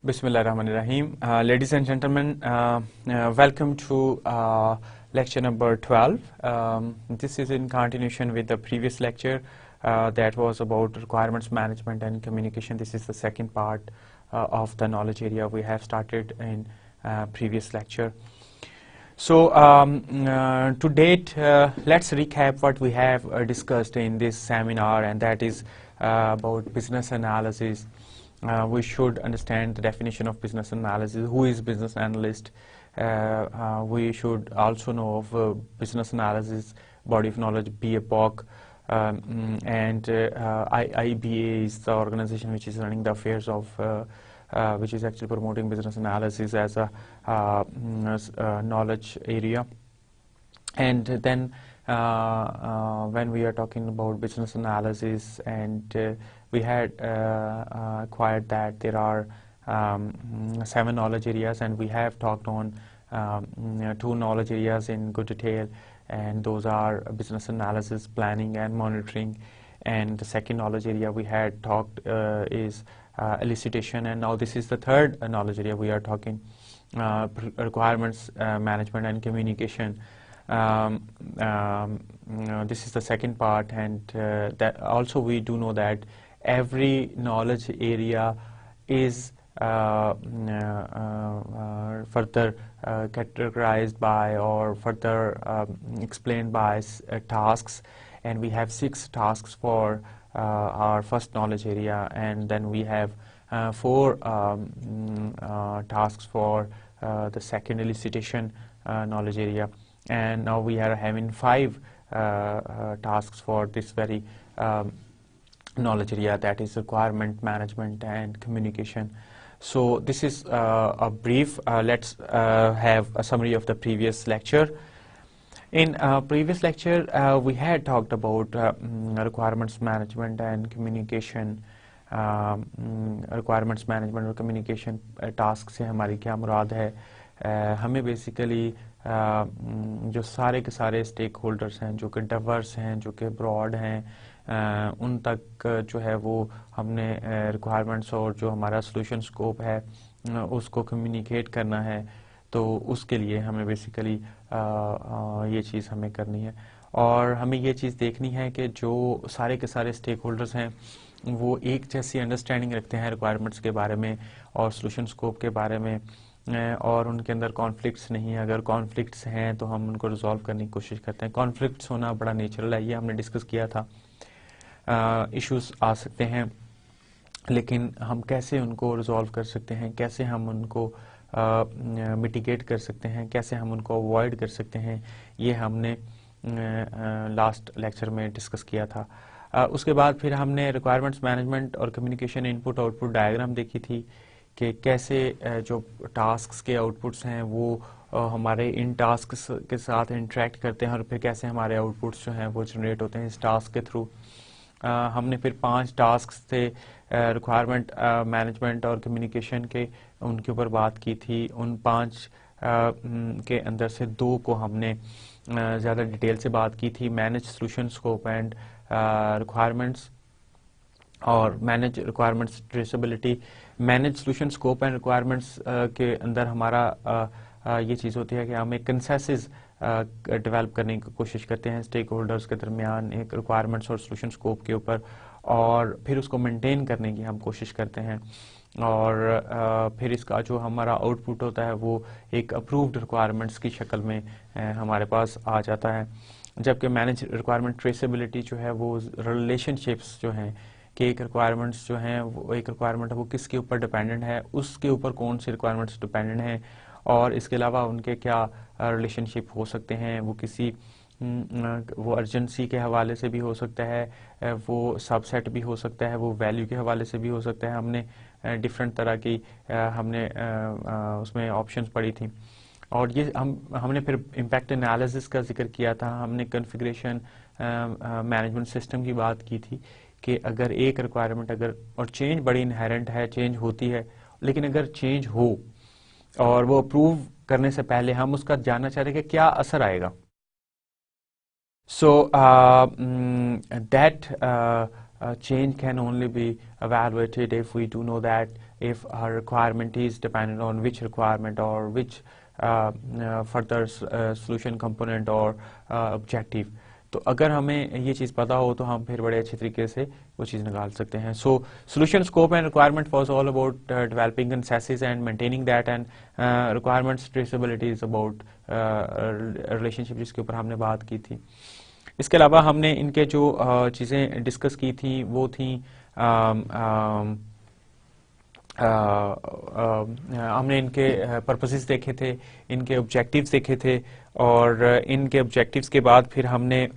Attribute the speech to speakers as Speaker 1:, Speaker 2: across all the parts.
Speaker 1: Bismillahirrahmanirrahim. Ladies and gentlemen, welcome to lecture number 12. This is in continuation with the previous lecture that was about requirements management and communication. This is the second part of the knowledge area we have started in previous lecture. So to date, let's recap what we have discussed in this seminar, and that is about business analysis. We should understand the definition of business analysis. Who is business analyst? We should also know of business analysis body of knowledge, BAPOC, and IBA is the organization which is running the affairs of which is actually promoting business analysis as a knowledge area. And then when we are talking about business analysis, and we had acquired that there are 7 knowledge areas, and we have talked on 2 knowledge areas in good detail, and those are business analysis, planning and monitoring. And the second knowledge area we had talked is elicitation, and now this is the third knowledge area we are talking, requirements management and communication. This is the second part, and that also we do know that every knowledge area is further categorized by or further explained by tasks, and we have 6 tasks for our first knowledge area, and then we have 4 tasks for the second elicitation knowledge area, and now we are having 5 tasks for this very knowledge area, that is requirement management and communication. So this is a brief. Let's have a summary of the previous lecture. In previous lecture we had talked about requirements management and communication. Requirements management और communication task से हमारी क्या मुराद है? हमें basically जो सारे के सारे स्टेक होल्डर्स हैं, जो कि डाइवर्स हैं, जो कि ब्रॉड हैं, उन तक जो है वो हमने रिक्वायरमेंट्स और जो हमारा सोल्यूशन स्कोप है उसको कम्युनिकेट करना है. तो उसके लिए हमें बेसिकली ये चीज़ हमें करनी है, और हमें ये चीज़ देखनी है कि जो सारे के सारे स्टेक होल्डर्स हैं वो एक जैसी अंडरस्टैंडिंग रखते हैं रिक्वायरमेंट्स के बारे में और सोल्यूशन स्कोप के बारे में, और उनके अंदर कॉन्फ्लिक्ट्स नहीं है. अगर कॉन्फ्लिक्ट्स हैं तो हम उनको रिजॉल्व करने की कोशिश करते हैं. कॉन्फ्लिक्ट्स होना बड़ा नेचुरल है, ये हमने डिस्कस किया था. इश्यूज आ सकते हैं, लेकिन हम कैसे उनको रिजॉल्व कर सकते हैं, कैसे हम उनको मिटिगेट कर सकते हैं, कैसे हम उनको अवॉइड कर सकते हैं, ये हमने लास्ट लेक्चर में डिस्कस किया था. उसके बाद फिर हमने रिक्वायरमेंट्स मैनेजमेंट और कम्युनिकेशन इनपुट आउटपुट डायग्राम देखी थी कि कैसे जो टास्क्स के आउटपुट्स हैं वो हमारे इन टास्क्स के साथ इंटरेक्ट करते हैं, और फिर कैसे हमारे आउटपुट्स जो हैं वो जनरेट होते हैं इस टास्क के थ्रू. हमने फिर 5 टास्क्स थे रिक्वायरमेंट मैनेजमेंट और कम्युनिकेशन के, उनके ऊपर बात की थी. उन 5 के अंदर से 2 को हमने ज़्यादा डिटेल से बात की थी, manage solution scope and requirements, और manage requirements traceability. Manage solution scope and requirements के अंदर हमारा ये चीज़ होती है कि हम एक कंसेंसस डेवलप करने की कोशिश करते हैं स्टेक होल्डर्स के दरमियान एक रिक्वायरमेंट्स और सोल्यूशन स्कोप के ऊपर, और फिर उसको मेंटेन करने की हम कोशिश करते हैं, और फिर इसका जो हमारा आउटपुट होता है वो एक अप्रूव्ड रिक्वायरमेंट्स की शक्ल में हमारे पास आ जाता है. जबकि मैनेज रिक्वायरमेंट ट्रेसेबिलिटी जो है वो रिलेशनशिप्स जो हैं कि एक रिक्वायरमेंट्स जो हैं वो एक रिक्वायरमेंट है वो किसके ऊपर डिपेंडेंट है, उसके ऊपर कौन सी रिक्वायरमेंट्स डिपेंडेंट हैं, और इसके अलावा उनके क्या रिलेशनशिप हो सकते हैं. वो किसी वो अर्जेंसी के हवाले से भी हो सकता है, वो सबसेट भी हो सकता है, वो वैल्यू के हवाले से भी हो सकता है. हमने डिफरेंट तरह की हमने उसमें ऑप्शंस पढ़ी थी, और ये हमने फिर इम्पैक्ट एनालिसिस का जिक्र किया था. हमने कॉन्फ़िगरेशन मैनेजमेंट सिस्टम की बात की थी कि अगर एक रिक्वायरमेंट अगर और चेंज बड़ी इनहेरेंट है, चेंज होती है, लेकिन अगर चेंज हो और वो अप्रूव करने से पहले हम उसका जानना चाह रहे हैं कि क्या असर आएगा. So that change can only be evaluated if we do know that if our requirement is dependent on which requirement or which further solution component or objective. तो अगर हमें ये चीज़ पता हो तो हम फिर बड़े अच्छे तरीके से वो चीज़ निकाल सकते हैं. सो solution scope and requirement was all about developing consensus and maintaining that, and requirements traceability is about relationship जिसके ऊपर हमने बात की थी. इसके अलावा हमने इनके जो चीज़ें डिस्कस की थी वो थी हमने इनके पर्पसेस देखे थे, इनके ऑब्जेक्टिव्स देखे थे, और इनके ऑब्जेक्टिव्स के बाद फिर हमने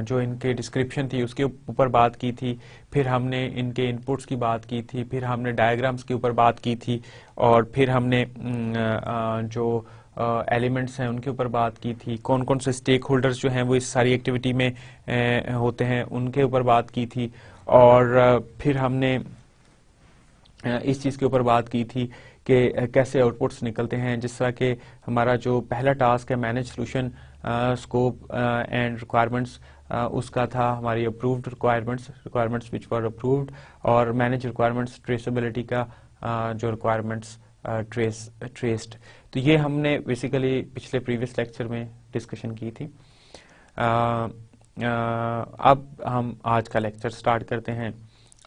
Speaker 1: जो इनके डिस्क्रिप्शन थी उसके ऊपर बात की थी, फिर हमने इनके इनपुट्स की बात की थी, फिर हमने डायग्राम्स के ऊपर बात की थी, और फिर हमने जो एलिमेंट्स हैं उनके ऊपर बात की थी, कौन कौन से स्टेक होल्डर्स जो हैं वो इस सारी एक्टिविटी में होते हैं उनके ऊपर बात की थी, और फिर हमने इस चीज़ के ऊपर बात की थी कि कैसे आउटपुट्स निकलते हैं. जिस तरह के हमारा जो पहला टास्क है manage solution scope and requirements, उसका था हमारी अप्रूव्ड रिक्वायरमेंट्स विच वर अप्रूव्ड, और मैनेज रिक्वायरमेंट्स ट्रेसेबिलिटी का जो रिक्वायरमेंट्स ट्रेस्ड. तो ये हमने बेसिकली पिछले प्रीवियस लेक्चर में डिस्कशन की थी. अब हम आज का लेक्चर स्टार्ट करते हैं.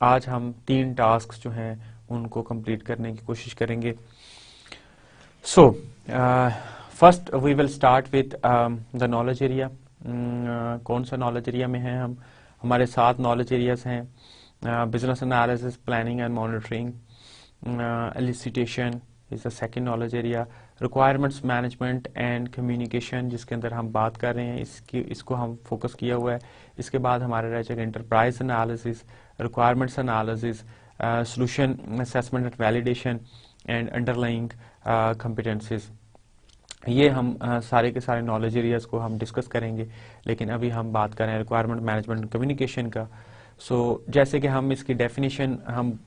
Speaker 1: आज हम 3 टास्क जो हैं उनको कंप्लीट करने की कोशिश करेंगे. So first we will start with the knowledge area. कौन सा नॉलेज एरिया में हैं हम? हमारे 7 नॉलेज एरियाज हैं. Business analysis, planning and monitoring, elicitation is the second knowledge area, requirements management and communication जिसके अंदर हम बात कर रहे हैं इसको हम फोकस किया हुआ है. इसके बाद हमारा रह जाएगा enterprise analysis, requirements analysis, solution assessment and validation and underlying competencies. ये हम सारे के सारे नॉलेज एरियाज को हम डिस्कस करेंगे, लेकिन अभी हम बात कर रहे हैं रिक्वायरमेंट मैनेजमेंट कम्युनिकेशन का. सो जैसे कि हम इसकी डेफिनेशन हम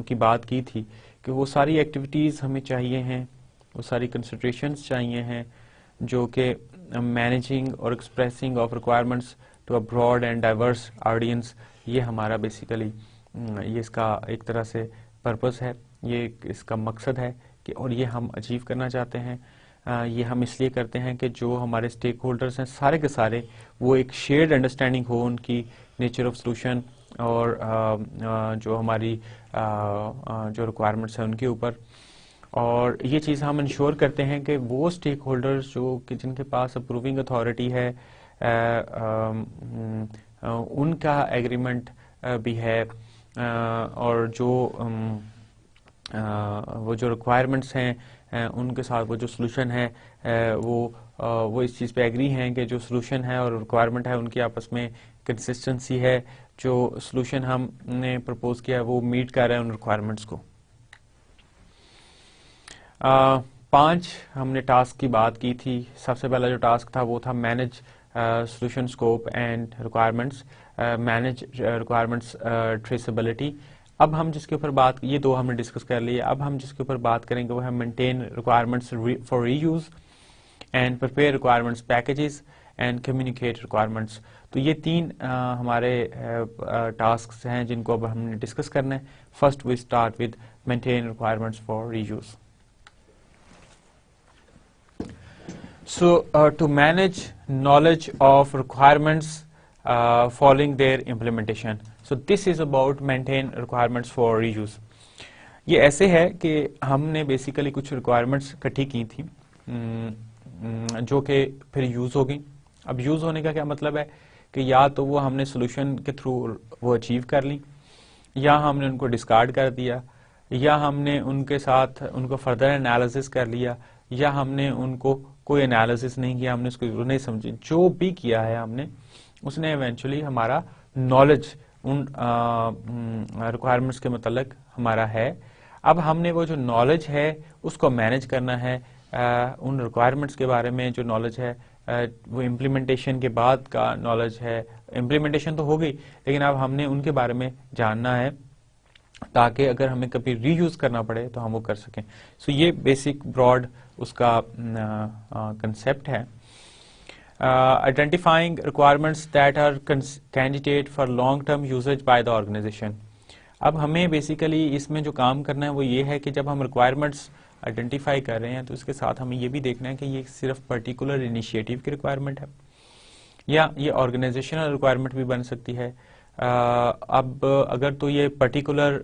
Speaker 1: की बात की थी कि वो सारी एक्टिविटीज़ हमें चाहिए हैं, वो सारी कंसिडरेशंस चाहिए हैं जो कि मैनेजिंग और expressing of requirements to a broad and diverse audience, ये हमारा बेसिकली ये इसका एक तरह से पर्पस है, ये इसका मकसद है कि और ये हम अचीव करना चाहते हैं. ये हम इसलिए करते हैं कि जो हमारे स्टेक होल्डर्स हैं सारे के सारे वो एक शेयर्ड अंडरस्टैंडिंग हो उनकी नेचर ऑफ सोल्यूशन और जो हमारी जो रिक्वायरमेंट्स हैं उनके ऊपर. और ये चीज़ हम इंश्योर करते हैं कि वो स्टेक होल्डर्स जो कि जिनके पास अप्रूविंग अथॉरिटी है उनका एग्रीमेंट भी है, और जो वो जो रिक्वायरमेंट्स हैं उनके साथ वो जो सोल्यूशन है वो इस चीज़ पे एग्री हैं कि जो सोल्यूशन है और रिक्वायरमेंट है उनकी आपस में कंसिस्टेंसी है, जो सोल्यूशन हमने प्रपोज किया है वो मीट कर रहा है उन रिक्वायरमेंट्स को. 5 हमने टास्क की बात की थी. सबसे पहला जो टास्क था वो था manage solution scope and requirements, manage requirements traceability. अब हम जिसके ऊपर बात, ये 2 हमने डिस्कस कर लिए. अब हम जिसके ऊपर बात करेंगे वो है maintain requirements for reuse and prepare requirements packages and communicate requirements. तो ये 3 हमारे टास्क हैं जिनको अब हमने डिस्कस करना है. First we start with maintain requirements for reuse. So to manage knowledge of requirements following their implementation. So this is about maintain requirements for reuse. ये ऐसे है कि हमने बेसिकली कुछ रिक्वायरमेंट्स इकट्ठी की थी जो कि फिर यूज़ हो गई. अब यूज़ होने का क्या मतलब है कि या तो वो हमने सोल्यूशन के थ्रू वो अचीव कर ली, या हमने उनको डिस्कार्ड कर दिया, या हमने उनके साथ उनको फर्दर एनालिसिस कर लिया, या हमने उनको कोई एनालिसिस नहीं किया, हमने उसको नहीं समझी. जो भी किया है हमने उसने इवेंचुअली हमारा नॉलेज उन रिक्वायरमेंट्स के मतलब हमारा है. अब हमने वो जो नॉलेज है उसको मैनेज करना है. उन रिक्वायरमेंट्स के बारे में जो नॉलेज है वो इम्प्लीमेंटेशन के बाद का नॉलेज है. इम्प्लीमेंटेशन तो हो गई, लेकिन अब हमने उनके बारे में जानना है ताकि अगर हमें कभी रीयूज करना पड़े तो हम वो कर सकें. सो ये बेसिक ब्रॉड उसका कंसेप्ट है. Identifying requirements that are candidate for long term usage by the organization. अब हमें बेसिकली इसमें जो काम करना है वो ये है कि जब हम रिक्वायरमेंट्स आइडेंटिफाई कर रहे हैं तो उसके साथ हमें ये भी देखना है कि ये सिर्फ पर्टिकुलर इनिशिएटिव की रिक्वायरमेंट है या ये ऑर्गेनाइजेशनल रिक्वायरमेंट भी बन सकती है। अब अगर तो ये पर्टिकुलर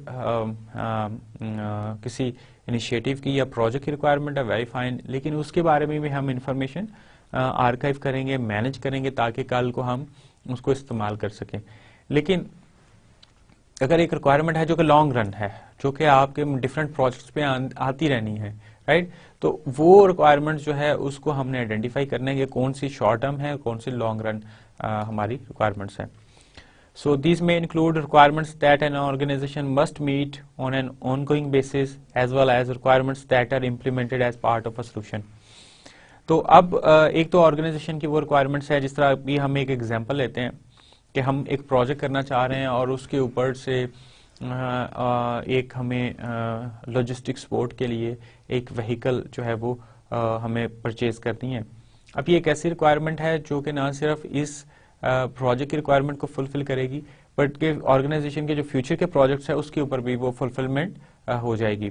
Speaker 1: किसी इनिशिएटिव की या प्रोजेक्ट की रिक्वायरमेंट है, वेरी फाइन, लेकिन उसके बारे में भी हम इंफॉर्मेशन आर्काइव करेंगे, मैनेज करेंगे ताकि कल को हम उसको इस्तेमाल कर सकें। लेकिन अगर एक रिक्वायरमेंट है जो कि लॉन्ग रन है, जो कि आपके डिफरेंट प्रोजेक्ट्स पे आती रहनी है, राइट, तो वो रिक्वायरमेंट जो है उसको हमने आइडेंटिफाई करना है कि कौन सी शॉर्ट टर्म है, कौन सी लॉन्ग रन हमारी रिक्वायरमेंट्स हैं। So these may include requirements that an organization must meet on an ongoing basis as well as requirements that are implemented as part of a solution. तो अब एक तो organisation की वो रिक्वायरमेंट्स है, जिस तरह अभी हम एक एग्जांपल लेते हैं कि हम एक प्रोजेक्ट करना चाह रहे हैं और उसके ऊपर से एक हमें लॉजिस्टिक सपोर्ट के लिए एक व्हीकल जो है वो हमें परचेज करनी है। अब ये एक ऐसी रिक्वायरमेंट है जो कि ना सिर्फ इस प्रोजेक्ट की रिक्वायरमेंट को फुलफिल करेगी बट के ऑर्गेनाइजेशन के जो फ्यूचर के प्रोजेक्ट्स है उसके ऊपर भी वो फुलफिलमेंट हो जाएगी।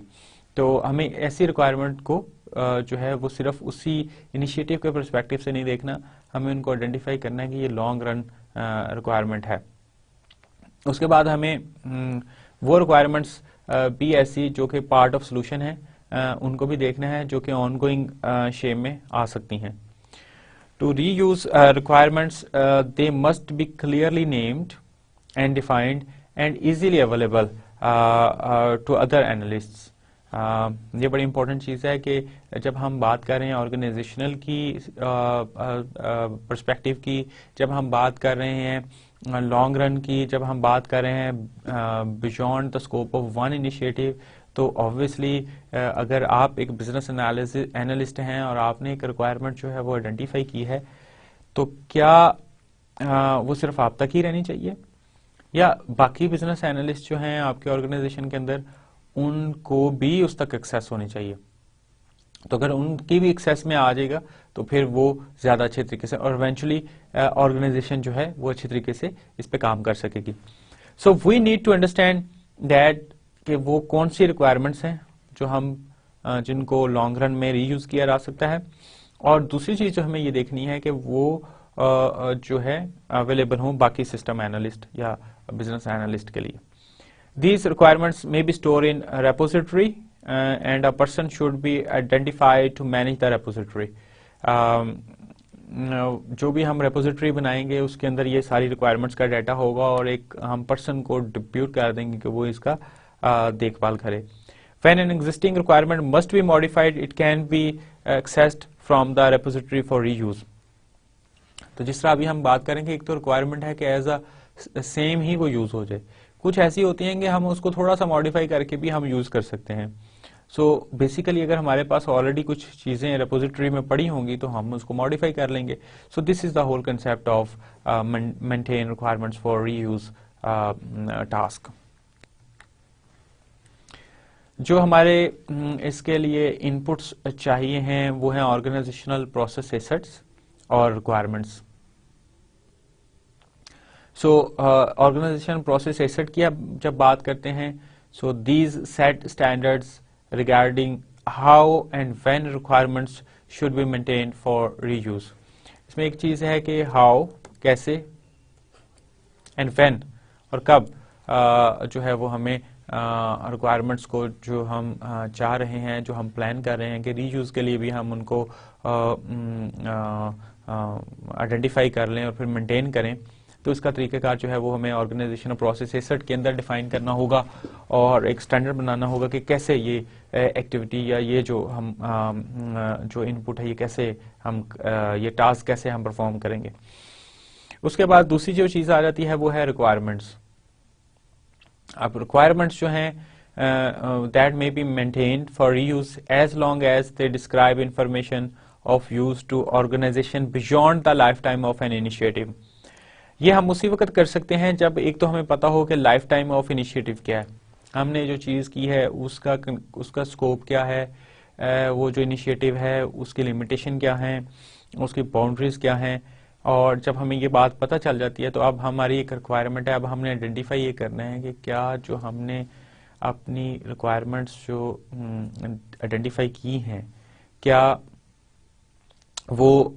Speaker 1: तो हमें ऐसी रिक्वायरमेंट को जो है वो सिर्फ उसी इनिशिएटिव के पर्सपेक्टिव से नहीं देखना, हमें उनको आइडेंटिफाई करना है कि ये लॉन्ग रन रिक्वायरमेंट है। उसके बाद हमें वो रिक्वायरमेंट्स भी ऐसी जो कि पार्ट ऑफ सोल्यूशन है उनको भी देखना है, जो कि ऑनगोइंग शेप में आ सकती हैं। To reuse requirements, they must be clearly named and defined and easily available to other analysts. ये बड़ी इंपॉर्टेंट चीज़ है कि जब हम बात कर रहे हैं ऑर्गेनाइजेशनल की पर्सपेक्टिव की, जब हम बात कर रहे हैं लॉन्ग रन की, जब हम बात कर रहे हैं beyond the scope of one initiative, तो ऑब्वियसली अगर आप एक बिजनेस एनालिस्ट हैं और आपने एक रिक्वायरमेंट जो है वो आइडेंटिफाई की है, तो क्या वो सिर्फ आप तक ही रहनी चाहिए या बाकी बिजनेस एनालिस्ट जो हैं आपके ऑर्गेनाइजेशन के अंदर उनको भी उस तक एक्सेस होनी चाहिए। तो अगर उनकी भी एक्सेस में आ जाएगा तो फिर वो ज्यादा अच्छे तरीके से और इवेंचुअली ऑर्गेनाइजेशन जो है वो अच्छी तरीके से इस पे काम कर सकेगी। So we need to understand that कि वो कौन सी रिक्वायरमेंट्स हैं जो हम जिनको लॉन्ग रन में रीयूज किया जा सकता है, और दूसरी चीज जो हमें ये देखनी है कि वो जो है अवेलेबल हो बाकी सिस्टम एनालिस्ट या बिजनेस एनालिस्ट के लिए। These requirements may be stored in a repository and a person should be identified to manage the repository. जो भी हम repository बनाएंगे उसके अंदर ये सारी requirements का डाटा होगा और एक हम person को डिप्यूट कर देंगे कि वो इसका देखभाल करे। When an existing requirement must be modified, it can be accessed from the repository for reuse. तो जिस तरह अभी हम बात करेंगे, एक तो रिक्वायरमेंट है कि एज अ सेम ही वो यूज हो जाए, कुछ ऐसी होती हैं कि हम उसको थोड़ा सा मॉडिफाई करके भी हम यूज कर सकते हैं। सो बेसिकली अगर हमारे पास ऑलरेडी कुछ चीजें रेपोजिटरी में पड़ी होंगी तो हम उसको मॉडिफाई कर लेंगे। So this is the whole concept of maintain requirements for reuse task. जो हमारे इसके लिए इनपुट्स चाहिए हैं वो है ऑर्गेनाइजेशनल प्रोसेस एसेट्स और requirements. So organization process asset की जब बात करते हैं, so these set standards regarding how and when requirements should be maintained for reuse. इसमें एक चीज है कि हाउ कैसे, एंड व्हेन और कब जो है वो हमें रिक्वायरमेंट्स को जो हम चाह रहे हैं, जो हम प्लान कर रहे हैं कि रीयूज के लिए भी हम उनको आइडेंटिफाई कर लें और फिर मेंटेन करें, तो इसका तरीकेकार जो है वो हमें ऑर्गेनाइजेशनल प्रोसेस एसेट के अंदर डिफाइन करना होगा और एक स्टैंडर्ड बनाना होगा कि कैसे ये एक्टिविटी या ये जो हम जो इनपुट है ये कैसे हम ये टास्क कैसे हम परफॉर्म करेंगे। उसके बाद दूसरी जो चीज आ जाती है वो है रिक्वायरमेंट्स। अब रिक्वायरमेंट्स जो हैं that may be maintained for reuse as long as they describe information of use to organization beyond the lifetime of an initiative. ये हम उसी वक्त कर सकते हैं जब एक तो हमें पता हो कि लाइफ टाइम ऑफ इनिशिएटिव क्या है, हमने जो चीज की है उसका स्कोप क्या है, वो जो इनिशिएटिव है उसकी लिमिटेशन क्या है, उसकी बाउंड्रीज क्या हैं। और जब हमें ये बात पता चल जाती है तो अब हमारी एक रिक्वायरमेंट है, अब हमने आइडेंटिफाई ये करना है कि क्या जो हमने अपनी रिक्वायरमेंट्स जो आइडेंटिफाई की हैं, क्या वो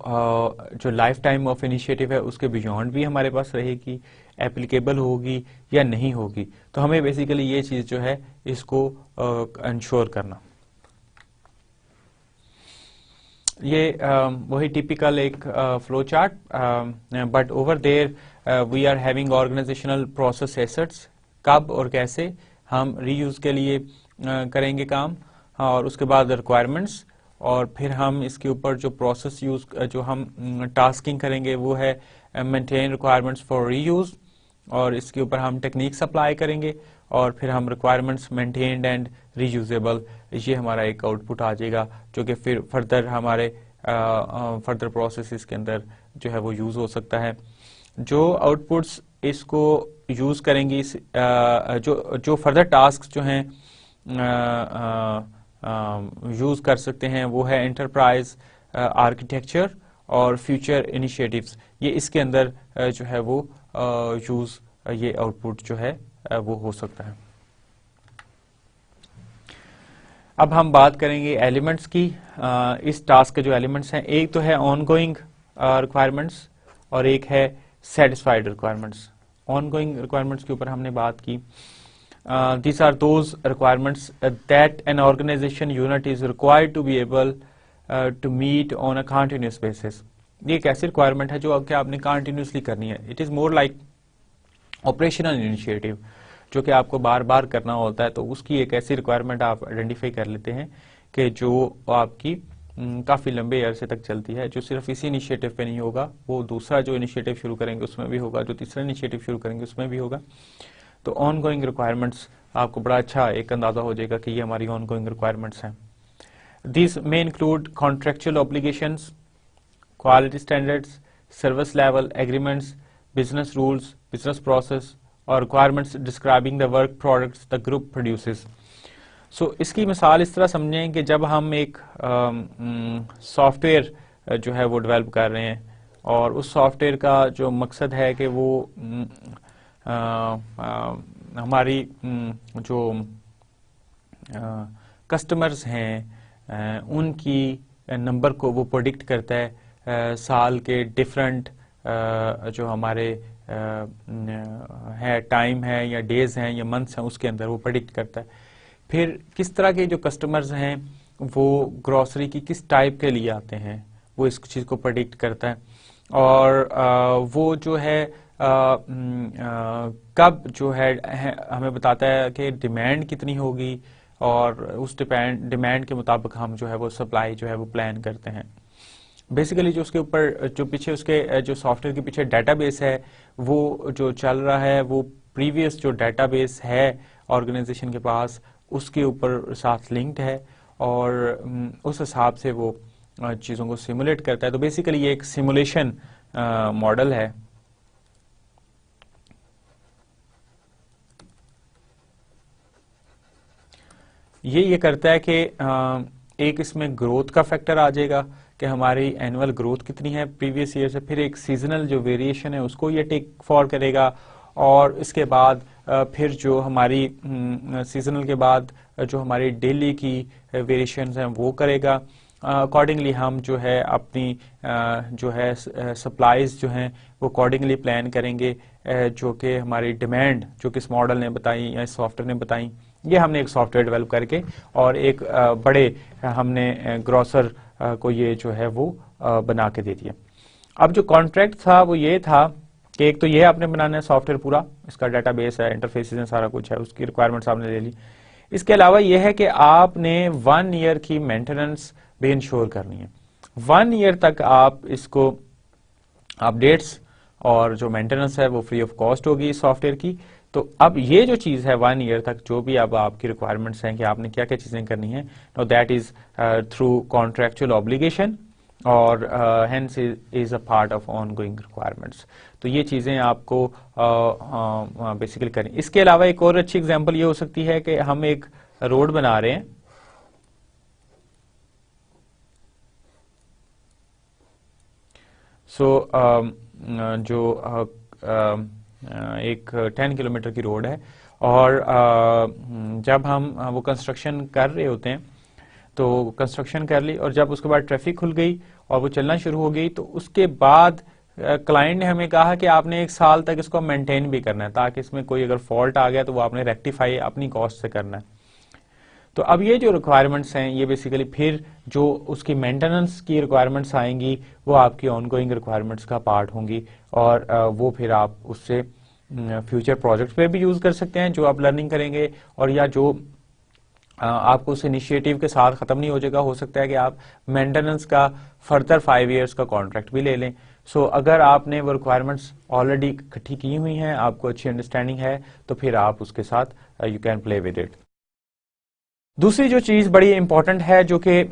Speaker 1: जो लाइफ टाइम ऑफ इनिशिएटिव है उसके बियॉन्ड भी हमारे पास रहेगी, एप्लीकेबल होगी या नहीं होगी। तो हमें बेसिकली ये चीज जो है इसको इंश्योर करना। ये वही टिपिकल एक flow chart, but over there we are having organizational process assets. कब और कैसे हम रीयूज के लिए करेंगे काम, और उसके बाद रिक्वायरमेंट्स, और फिर हम इसके ऊपर जो प्रोसेस यूज जो हम टास्किंग करेंगे वो है मेंटेन रिक्वायरमेंट्स फॉर रीयूज, और इसके ऊपर हम टेक्निक्स अप्लाई करेंगे, और फिर हम रिक्वायरमेंट्स मेंटेन्ड एंड रीयूजेबल, ये हमारा एक आउटपुट आ जाएगा जो कि फिर फर्दर हमारे फर्दर प्रोसेसेस के अंदर जो है वो यूज हो सकता है। जो आउटपुट्स इसको यूज करेंगी, जो फर्दर टास्क जो हैं यूज कर सकते हैं वो है एंटरप्राइज आर्किटेक्चर और फ्यूचर इनिशिएटिव्स। ये इसके अंदर जो है वो यूज ये आउटपुट जो है वो हो सकता है। अब हम बात करेंगे एलिमेंट्स की। इस टास्क के जो एलिमेंट्स हैं, एक तो है ऑनगोइंग रिक्वायरमेंट्स और एक है सेटिस्फाइड रिक्वायरमेंट्स। ऑनगोइंग रिक्वायरमेंट्स के ऊपर हमने बात की। These are those requirements that an organization unit is required to be able to meet on a continuous basis. ये एक ऐसी रिक्वायरमेंट है जो कि आपने कंटिन्यूसली करनी है। It is more like operational initiative जो कि आपको बार बार करना होता है। तो उसकी एक ऐसी रिक्वायरमेंट आप आइडेंटिफाई कर लेते हैं कि जो आपकी काफी लंबे अरसे तक चलती है, जो सिर्फ इसी इनिशिएटिव पे नहीं होगा, वो दूसरा जो इनिशिएटिव शुरू करेंगे उसमें भी होगा, जो तीसरा इनिशिएटिव शुरू करेंगे उसमें भी होगा। तो ऑन गोइंग रिक्वायरमेंट्स आपको बड़ा अच्छा एक अंदाजा हो जाएगा कि ये हमारी ऑन गोइंग रिक्वायरमेंट्स हैं। This may include contractual obligations, quality standards, service level agreements, business rules, business process और requirements describing the work products the group produces. So इसकी मिसाल इस तरह समझें कि जब हम एक सॉफ्टवेयर जो है वो डेवलप कर रहे हैं, और उस सॉफ्टवेयर का जो मकसद है कि वो हमारी जो कस्टमर्स हैं उनकी नंबर को वो प्रेडिक्ट करता है, साल के डिफरेंट जो हमारे है टाइम है या डेज हैं या मंथ्स हैं उसके अंदर वो प्रेडिक्ट करता है। फिर किस तरह के जो कस्टमर्स हैं वो ग्रोसरी की किस टाइप के लिए आते हैं वो इस चीज़ को प्रेडिक्ट करता है, और वो जो है कब जो है हमें बताता है कि डिमांड कितनी होगी, और उस डिमांड के मुताबिक हम जो है वो सप्लाई जो है वो प्लान करते हैं। बेसिकली जो उसके ऊपर जो पीछे उसके जो सॉफ्टवेयर के पीछे डेटाबेस है वो जो चल रहा है वो प्रीवियस जो डेटाबेस है ऑर्गेनाइजेशन के पास उसके ऊपर साथ लिंक्ड है, और उस हिसाब से वो चीज़ों को सिमुलेट करता है। तो बेसिकली ये एक सिमुलेशन मॉडल है। ये करता है कि एक इसमें ग्रोथ का फैक्टर आ जाएगा कि हमारी एनुअल ग्रोथ कितनी है प्रीवियस ईयर से, फिर एक सीजनल जो वेरिएशन है उसको ये टेक फॉर करेगा, और इसके बाद फिर जो हमारी सीजनल के बाद जो हमारी डेली की वेरिएशंस हैं वो करेगा। अकॉर्डिंगली हम जो है अपनी जो है सप्लाईज जो हैं वो अकॉर्डिंगली प्लान करेंगे, जो कि हमारी डिमांड जो कि इस मॉडल ने बताई या इस सॉफ्टवेयर ने बताई। ये हमने एक सॉफ्टवेयर डेवलप करके और एक बड़े हमने ग्रोसर को ये जो है वो बना के दे दिया। अब जो कॉन्ट्रैक्ट था वो ये था कि एक तो ये आपने बनाना है सॉफ्टवेयर पूरा, इसका डाटाबेस है, इंटरफेसेस है, सारा कुछ है, उसकी रिक्वायरमेंट्स आपने ले ली। इसके अलावा ये है कि आपने 1 ईयर की मेंटेनेंस भी इंश्योर करनी है। 1 ईयर तक आप इसको अपडेट्स और जो मेंटेनेंस है वो फ्री ऑफ कॉस्ट होगी सॉफ्टवेयर की। तो अब ये जो चीज है 1 ईयर तक जो भी अब आपकी रिक्वायरमेंट्स हैं कि आपने क्या क्या चीजें करनी है, no that is through contractual obligation और hence is a part of ongoing requirements. तो ये चीजें आपको बेसिकली करें। इसके अलावा एक और अच्छी एग्जांपल ये हो सकती है कि हम एक रोड बना रहे हैं, सो जो एक 10 किलोमीटर की रोड है, और जब हम वो कंस्ट्रक्शन कर रहे होते हैं तो कंस्ट्रक्शन कर ली, और जब उसके बाद ट्रैफिक खुल गई और वो चलना शुरू हो गई, तो उसके बाद क्लाइंट ने हमें कहा कि आपने 1 साल तक इसको मेंटेन भी करना है, ताकि इसमें कोई अगर फॉल्ट आ गया तो वो आपने रेक्टिफाई अपनी कॉस्ट से करना है। तो अब ये जो रिक्वायरमेंट्स हैं, ये बेसिकली फिर जो उसकी मेंटेनेंस की रिक्वायरमेंट्स आएंगी वो आपकी ऑनगोइंग रिक्वायरमेंट्स का पार्ट होंगी, और वो फिर आप उससे फ्यूचर प्रोजेक्ट्स पे भी यूज कर सकते हैं जो आप लर्निंग करेंगे, और या जो आपको उस इनिशिएटिव के साथ खत्म नहीं हो जाएगा, हो सकता है कि आप मेंटेनेंस का फर्दर 5 इयर्स का कॉन्ट्रैक्ट भी ले लें। सो अगर आपने वो रिक्वायरमेंट्स ऑलरेडी इकट्ठी की हुई हैं, आपको अच्छी अंडरस्टैंडिंग है, तो फिर आप उसके साथ you can play with it. दूसरी जो चीज बड़ी इंपॉर्टेंट है, जो कि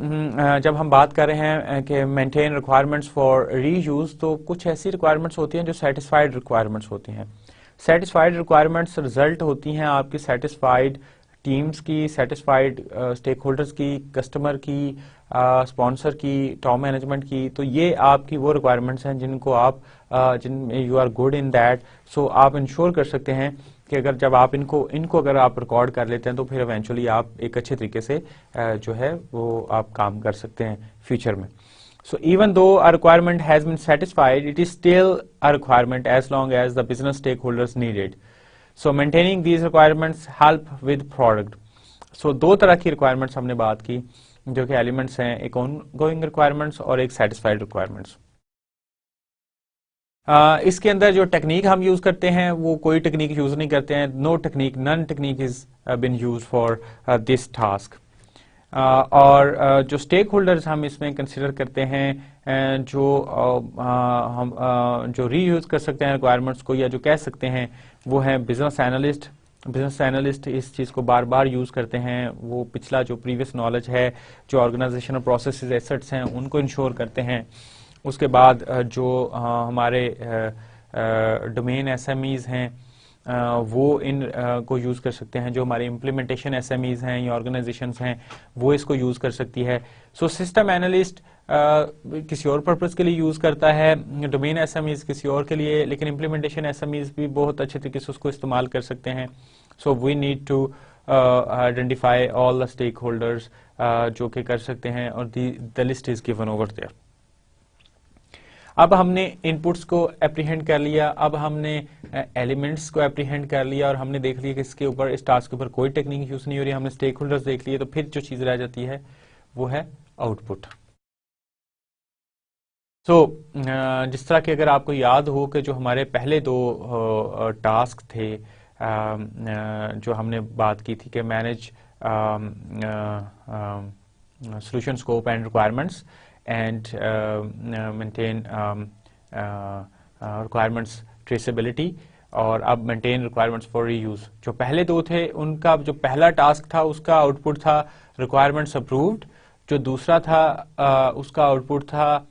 Speaker 1: जब हम बात कर रहे हैं कि मेंटेन रिक्वायरमेंट्स फॉर रीयूज, तो कुछ ऐसी रिक्वायरमेंट्स होती हैं जो सेटिस्फाइड रिक्वायरमेंट्स होती हैं। सेटिस्फाइड रिक्वायरमेंट्स रिजल्ट होती हैं आपकी सेटिस्फाइड टीम्स की, सेटिस्फाइड स्टेक होल्डर्स की, कस्टमर की, स्पॉन्सर की, टॉप मैनेजमेंट की। तो ये आपकी वो रिक्वायरमेंट्स हैं जिनको आप जिनमें you are good in that. So आप इंश्योर कर सकते हैं कि अगर जब आप इनको अगर आप रिकॉर्ड कर लेते हैं तो फिर इवेंचुअली आप एक अच्छे तरीके से जो है वो आप काम कर सकते हैं फ्यूचर में। So even though a requirement has been satisfied, it is still a requirement as long as the business stakeholders need it. So maintaining these requirements help with product. So दो तरह की requirements हमने बात की, जो कि elements हैं, एक ongoing requirements और एक satisfied requirements. इसके अंदर जो टेक्निक हम यूज करते हैं वो कोई टेक्निक यूज नहीं करते हैं। No technique, none technique is been use for this task. और जो स्टेक होल्डर्स हम इसमें कंसिडर करते हैं, जो हम जो रीयूज कर सकते हैं रिक्वायरमेंट्स को, या जो कह सकते हैं वो है बिजनेस एनालिस्ट। बिजनेस एनालिस्ट इस चीज को बार बार यूज करते हैं, वो पिछला जो प्रीवियस नॉलेज है, जो ऑर्गेनाइजेशनल प्रोसेसेस एसेट्स हैं, उनको इंश्योर करते हैं। उसके बाद जो हमारे डोमेन एसएमईज हैं वो इन को यूज कर सकते हैं। जो हमारे इम्प्लीमेंटेशन एसएमईज हैं या ऑर्गेनाइजेशंस हैं वो इसको यूज कर सकती है। सो सिस्टम एनालिस्ट किसी और पर्पस के लिए यूज करता है, डोमेन एसएमईज किसी और के लिए, लेकिन इम्प्लीमेंटेशन एसएमईज भी बहुत अच्छे तरीके से उसको इस्तेमाल कर सकते हैं। So we need to identify all the stakeholders जो कि कर सकते हैं, और the list is given over there. अब हमने इनपुट्स को एप्रीहेंड कर लिया, अब हमने एलिमेंट्स को एप्रीहेंड कर लिया, और हमने देख लिया कि इसके ऊपर, इस टास्क के ऊपर कोई टेक्निक यूज नहीं हो रही, हमने स्टेक होल्डर्स देख लिए। तो फिर जो चीज रह जाती है वो है आउटपुट। जिस तरह कि अगर आपको याद हो कि जो हमारे पहले दो टास्क थे, जो हमने बात की थी कि manage solution scope and requirements and maintain requirements traceability, और अब maintain requirements for reuse। जो पहले दो थे उनका जो पहला टास्क था उसका आउटपुट था requirements approved, जो दूसरा था उसका आउटपुट था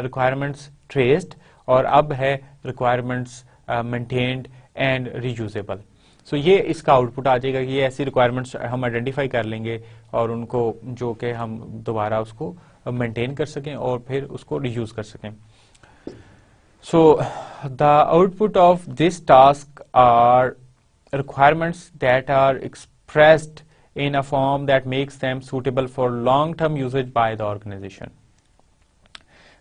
Speaker 1: requirements traced, और अब है requirements maintained and reusable। सो ये इसका आउटपुट आ जाएगा कि ये ऐसी रिक्वायरमेंट्स हम आइडेंटिफाई कर लेंगे और उनको जो कि हम दोबारा उसको मेंटेन कर सकें और फिर उसको रीयूज कर सकें। So the output of this task are requirements that are expressed in a form that makes them suitable for long-term usage by the organization.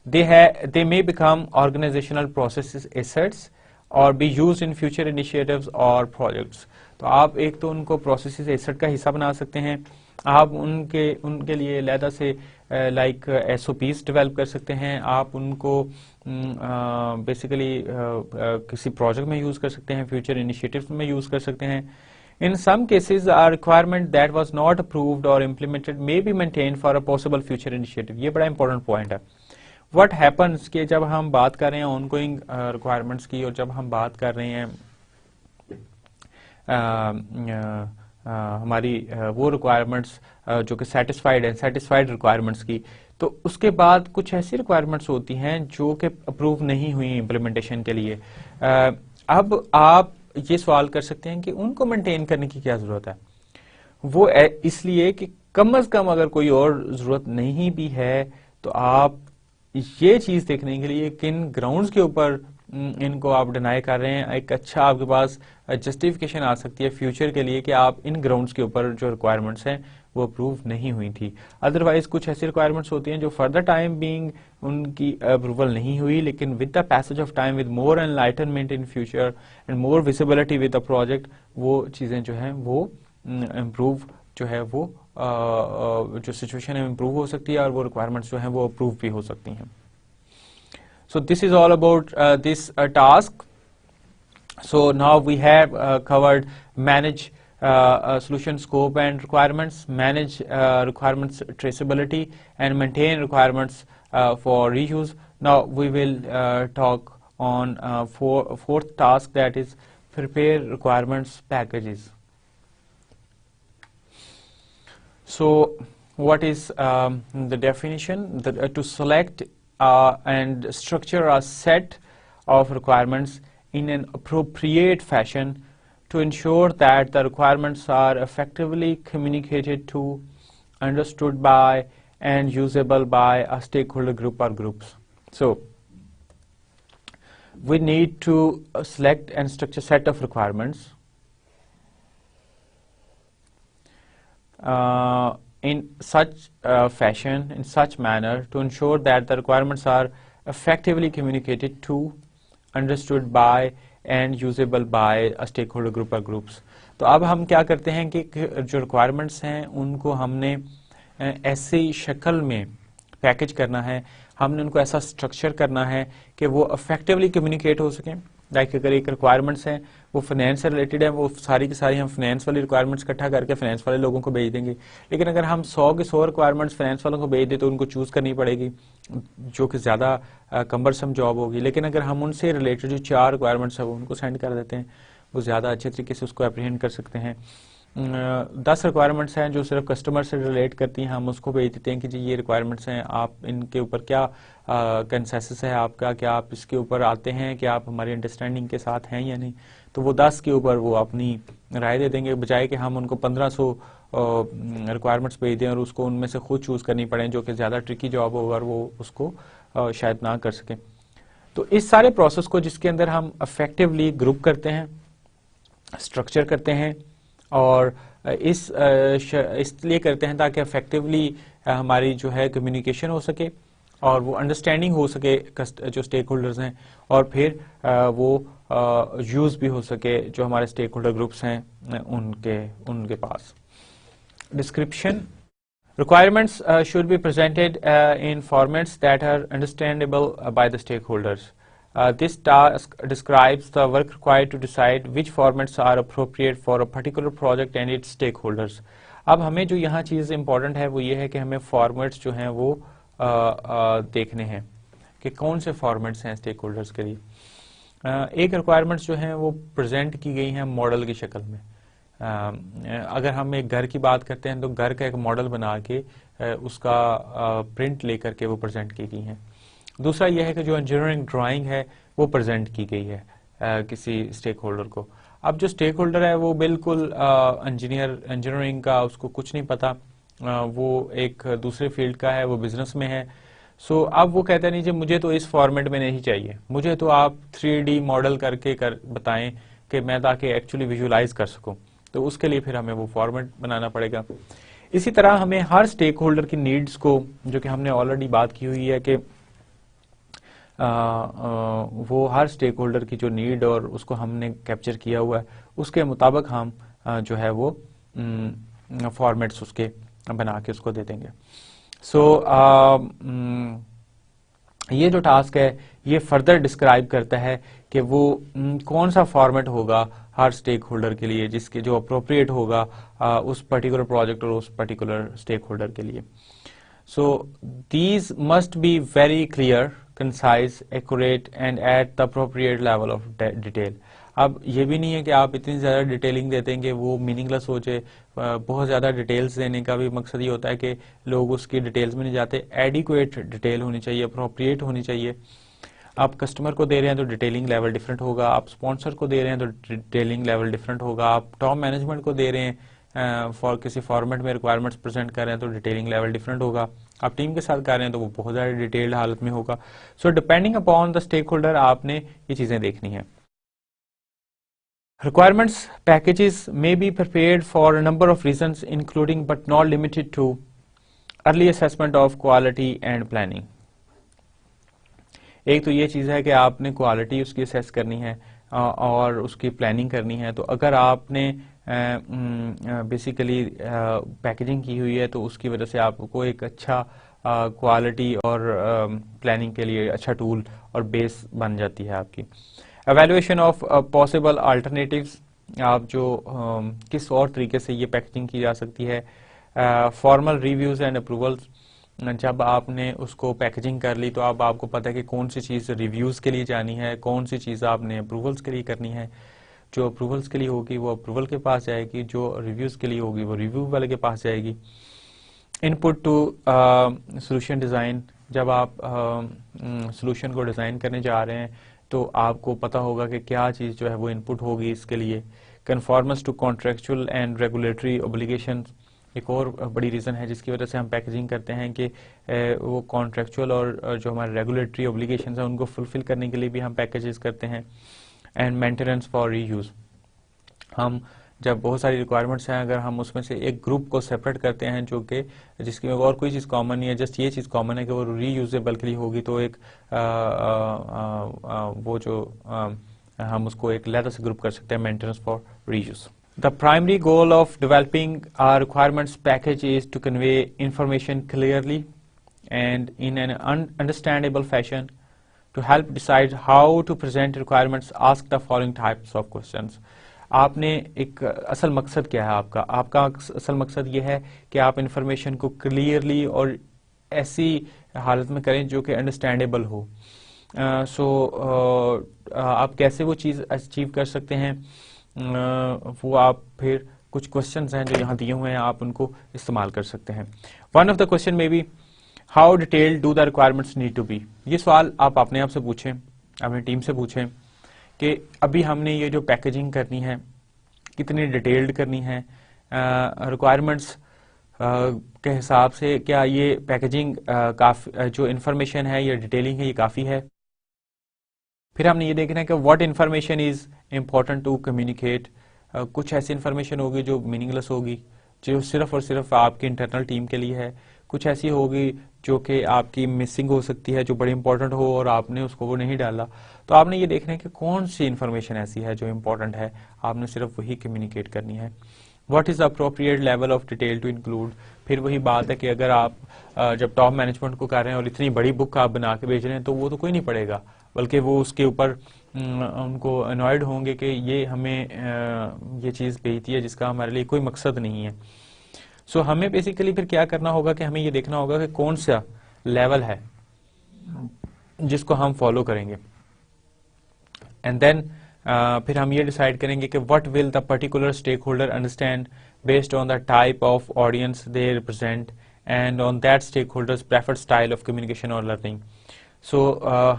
Speaker 1: They may become organizational processes assets or be used in future initiatives or projects. तो आप एक तो उनको processes asset का हिस्सा बना सकते हैं, आप उनके लिए अलहदा से लाइक एसओपीज डेवलप कर सकते हैं, आप उनको बेसिकली किसी प्रोजेक्ट में यूज कर सकते हैं, फ्यूचर इनिशिएटिव्स में यूज कर सकते हैं। In some cases, a requirement that was not approved or implemented may be maintained for a possible future initiative. ये बड़ा important point है। What happens कि जब हम बात कर रहे हैं ongoing requirements की, और जब हम बात कर रहे हैं हमारी वो requirements जो कि satisfied है, satisfied requirements की, तो उसके बाद कुछ ऐसी requirements होती हैं जो कि approve नहीं हुई implementation के लिए। अब आप ये सवाल कर सकते हैं कि उनको मेंटेन करने की क्या जरूरत है। वो इसलिए कि कम से कम अगर कोई और जरूरत नहीं भी है तो आप ये चीज देखने के लिए किन ग्राउंड्स के ऊपर इनको आप डिनाई कर रहे हैं, एक अच्छा आपके पास जस्टिफिकेशन आ सकती है फ्यूचर के लिए कि आप इन ग्राउंड्स के ऊपर जो रिक्वायरमेंट्स हैं वो अप्रूव नहीं हुई थी। अदरवाइज कुछ ऐसी रिक्वायरमेंट्स होती हैं जो फर्दर टाइम बीइंग उनकी अप्रूवल नहीं हुई, लेकिन with the passage of time, with more enlightenment in future and more visibility with the project, वो चीजें जो हैं वो इम्प्रूव जो है वो जो सिचुएशन है इम्प्रूव हो सकती है और वो रिक्वायरमेंट्स जो हैं वो अप्रूव भी हो सकती हैं। So this is all about this task. So now we have covered manage solution scope and requirements, manage requirements traceability, and maintain requirements for reuse. Now we will talk on fourth task, that is prepare requirements packages. So what is the definition? To select and structure a set of requirements in an appropriate fashion to ensure that the requirements are effectively communicated to, understood by, and usable by a stakeholder group or groups. So we need to select and structure a set of requirements in such fashion, in such manner, to ensure that the requirements are effectively communicated to, understood by, and usable by a stakeholder group or groups. तो अब हम क्या करते हैं कि जो requirements हैं उनको हमने ऐसी शक्ल में पैकेज करना है, हमने उनको ऐसा स्ट्रक्चर करना है कि वो effectively communicate हो सकें। लाइक अगर एक रिक्वायरमेंट्स हैं वो फाइनेंस से रिलेटेड है, वो सारी की सारी हम फाइनेंस वाली रिक्वायरमेंट्स इकट्ठा करके फाइनेंस वाले लोगों को भेज देंगे। लेकिन अगर हम 100 के 100 रिक्वायरमेंट्स फाइनेंस वालों को भेज दें तो उनको चूज करनी पड़ेगी, जो कि ज़्यादा कम्बरसम जॉब होगी। लेकिन अगर हम उनसे रिलेटेड जो 4 रिक्वायरमेंट्स है वो उनको सेंड कर देते हैं, वो ज़्यादा अच्छे तरीके से उसको एप्रीहेंड कर सकते हैं। 10 रिक्वायरमेंट्स हैं जो सिर्फ कस्टमर से रिलेट करती हैं, हम उसको भेज देते हैं कि जी ये रिक्वायरमेंट्स हैं, आप इनके ऊपर क्या कंसेंसस है आपका, क्या आप इसके ऊपर आते हैं, क्या आप हमारी अंडरस्टैंडिंग के साथ हैं या नहीं। तो वो 10 के ऊपर वो अपनी राय दे देंगे, बजाय कि हम उनको 1500 रिक्वायरमेंट्स भेज दें और उसको उनमें से खुद चूज करनी पड़े, जो कि ज़्यादा ट्रिकी जॉब होगा और वो उसको शायद ना कर सकें। तो इस सारे प्रोसेस को जिसके अंदर हम इफेक्टिवली ग्रुप करते हैं, स्ट्रक्चर करते हैं और इसलिए करते हैं ताकि इफेक्टिवली हमारी जो है कम्युनिकेशन हो सके और वो अंडरस्टैंडिंग हो सके जो स्टेक होल्डर्स हैं, और फिर वो यूज भी हो सके जो हमारे स्टेक होल्डर ग्रुप्स हैं उनके पास। Description requirements should be presented in formats that are understandable by the stakeholders. This task describes the work required to decide which formats are appropriate for a particular project and its stakeholders. अब हमें जो यहाँ चीज़ important है वो ये है कि हमें फॉर्मेट्स जो हैं वो देखने हैं कि कौन से फॉर्मेट्स हैं स्टेक होल्डर्स के लिए। एक रिक्वायरमेंट्स जो हैं वो प्रेजेंट की गई हैं मॉडल की शक्ल में। अगर हम एक घर की बात करते हैं तो घर का एक मॉडल बना के उसका प्रिंट लेकर के वो प्रेजेंट की गई हैं। दूसरा यह है कि जो इंजीनियरिंग ड्राइंग है वो प्रेजेंट की गई है किसी स्टेक होल्डर को। अब जो स्टेक होल्डर है वो बिल्कुल इंजीनियरिंग का उसको कुछ नहीं पता, वो एक दूसरे फील्ड का है, वो बिजनेस में है। सो अब वो कहता नहीं जी मुझे तो इस फॉर्मेट में नहीं चाहिए, मुझे तो आप 3D मॉडल करके बताएं कि मैं ताकि एक्चुअली विजुअलाइज कर सकूं। तो उसके लिए फिर हमें वो फॉर्मेट बनाना पड़ेगा। इसी तरह हमें हर स्टेक होल्डर की नीड्स को, जो कि हमने ऑलरेडी बात की हुई है कि वो हर स्टेक होल्डर की जो नीड और उसको हमने कैप्चर किया हुआ है उसके मुताबिक हम जो है वो फॉर्मेट्स उसके बना के उसको दे देंगे। ये जो टास्क है ये फर्दर डिस्क्राइब करता है कि वो कौन सा फॉर्मेट होगा हर स्टेक होल्डर के लिए, जिसके जो अप्रोप्रिएट होगा उस पर्टिकुलर प्रोजेक्ट और उस पर्टिकुलर स्टेक होल्डर के लिए। So these must be very clear, concise, accurate and at the appropriate level of detail. अब ये भी नहीं है कि आप इतनी ज़्यादा डिटेलिंग देते हैं कि वो मीनिंगलेस हो जाए। बहुत ज़्यादा डिटेल्स देने का भी मकसद ये होता है कि लोग उसकी डिटेल्स में नहीं जाते। एडिक्वेट डिटेल होनी चाहिए, अप्रोप्रिएट होनी चाहिए। आप कस्टमर को दे रहे हैं तो डिटेलिंग लेवल डिफरेंट होगा, आप स्पॉन्सर को दे रहे हैं तो डिटेलिंग लेवल डिफरेंट होगा, आप टॉप मैनेजमेंट को दे रहे हैं किसी फॉर्मेट में रिक्वायरमेंट्स प्रेजेंट कर रहे हैं तो डिटेलिंग लेवल डिफरेंट होगा। आप टीम के साथ कर रहे हैं तो वो बहुत ज़्यादा डिटेल्ड हालत में होगा। So depending upon the stakeholder आपने ये चीज़ें देखनी है। Requirements packages may be prepared for a number of reasons, including but not limited to early assessment of quality and planning. एक तो ये चीज़ है कि आपने क्वालिटी उसकी असेस करनी है और उसकी प्लानिंग करनी है। तो अगर आपने बेसिकली पैकेजिंग की हुई है तो उसकी वजह से आपको एक अच्छा क्वालिटी और प्लानिंग के लिए अच्छा टूल और बेस बन जाती है आपकी। एवेल्युएशन ऑफ पॉसिबल अल्टरनेटिव्स, आप जो किस और तरीके से ये पैकेजिंग की जा सकती है। फॉर्मल रिव्यूज एंड अप्रूवल्स, जब आपने उसको पैकेजिंग कर ली तो अब आपको पता है कि कौन सी चीज़ रिव्यूज़ के लिए जानी है, कौन सी चीज़ आपने अप्रूवल्स के लिए करनी है। जो अप्रूवल्स के लिए होगी वो अप्रूवल के पास जाएगी, जो रिव्यूज़ के लिए होगी वो रिव्यू वाले के पास जाएगी। इनपुट टू सोल्यूशन डिज़ाइन, जब आप सोल्यूशन को डिज़ाइन करने जा रहे हैं तो आपको पता होगा कि क्या चीज़ जो है वो इनपुट होगी इसके लिए। Conformance to contractual and regulatory obligations, एक और बड़ी रीज़न है जिसकी वजह से हम पैकेजिंग करते हैं कि वो कॉन्ट्रेक्चुअल और जो हमारे रेगुलेटरी ऑब्लिगेशंस हैं उनको फुलफिल करने के लिए भी हम पैकेजेस करते हैं। एंड मेंटेनेंस फॉर रीयूज़, हम जब बहुत सारी रिक्वायरमेंट्स हैं अगर हम उसमें से एक ग्रुप को सेपरेट करते हैं जो कि जिसकी में और कोई चीज़ कॉमन नहीं है, जस्ट ये चीज़ कॉमन है कि वो रीयूजेबल के लिए होगी, तो एक वो जो हम उसको एक अलग से ग्रुप कर सकते हैं, maintenance for reuse. The primary goal of developing a requirements package is to convey information clearly and in an understandable fashion. To help decide how to present requirements, ask the following types of questions. आपने एक असल मकसद क्या है आपका असल मकसद ये है कि आप इंफॉर्मेशन को क्लियरली और ऐसी हालत में करें जो कि अंडरस्टैंडेबल हो। आप कैसे वो चीज़ अचीव कर सकते हैं, वो आप फिर कुछ क्वेश्चंस हैं जो यहाँ दिए हुए हैं आप उनको इस्तेमाल कर सकते हैं। वन ऑफ द क्वेश्चन में be how detailed do the requirements need to be. ये सवाल आप अपने आप से पूछें, अपनी टीम से पूछें कि अभी हमने ये जो पैकेजिंग करनी है कितनी डिटेल्ड करनी है, रिक्वायरमेंट्स के हिसाब से क्या ये पैकेजिंग काफ़ी जो इन्फॉर्मेशन है या डिटेलिंग है ये काफ़ी है। फिर हमने ये देखना है कि what information is important to communicate. कुछ ऐसी इन्फॉर्मेशन होगी जो मीनिंगलेस होगी, जो सिर्फ और सिर्फ आपकी इंटरनल टीम के लिए है। कुछ ऐसी होगी जो कि आपकी मिसिंग हो सकती है, जो बड़ी इंपॉर्टेंट हो और आपने उसको वो नहीं डाला। तो आपने ये देखना है कि कौन सी इन्फॉर्मेशन ऐसी है जो इम्पोर्टेंट है, आपने सिर्फ वही कम्युनिकेट करनी है। What is appropriate level of detail to include. फिर वही बात है कि अगर आप जब टॉप मैनेजमेंट को कर रहे हैं और इतनी बड़ी बुक आप बना के भेज रहे हैं तो वो तो कोई नहीं पढ़ेगा, बल्कि वो उसके ऊपर उनको अनॉयड होंगे कि ये हमें ये चीज़ भेजती है जिसका हमारे लिए कोई मकसद नहीं है। सो हमें बेसिकली फिर क्या करना होगा कि हमें ये देखना होगा कि कौन सा लेवल है जिसको हम फॉलो करेंगे। एंड देन फिर हम ये डिसाइड करेंगे कि what will the particular stakeholder understand based on the type of audience they represent and on that stakeholders preferred style of communication और लर्निंग। सो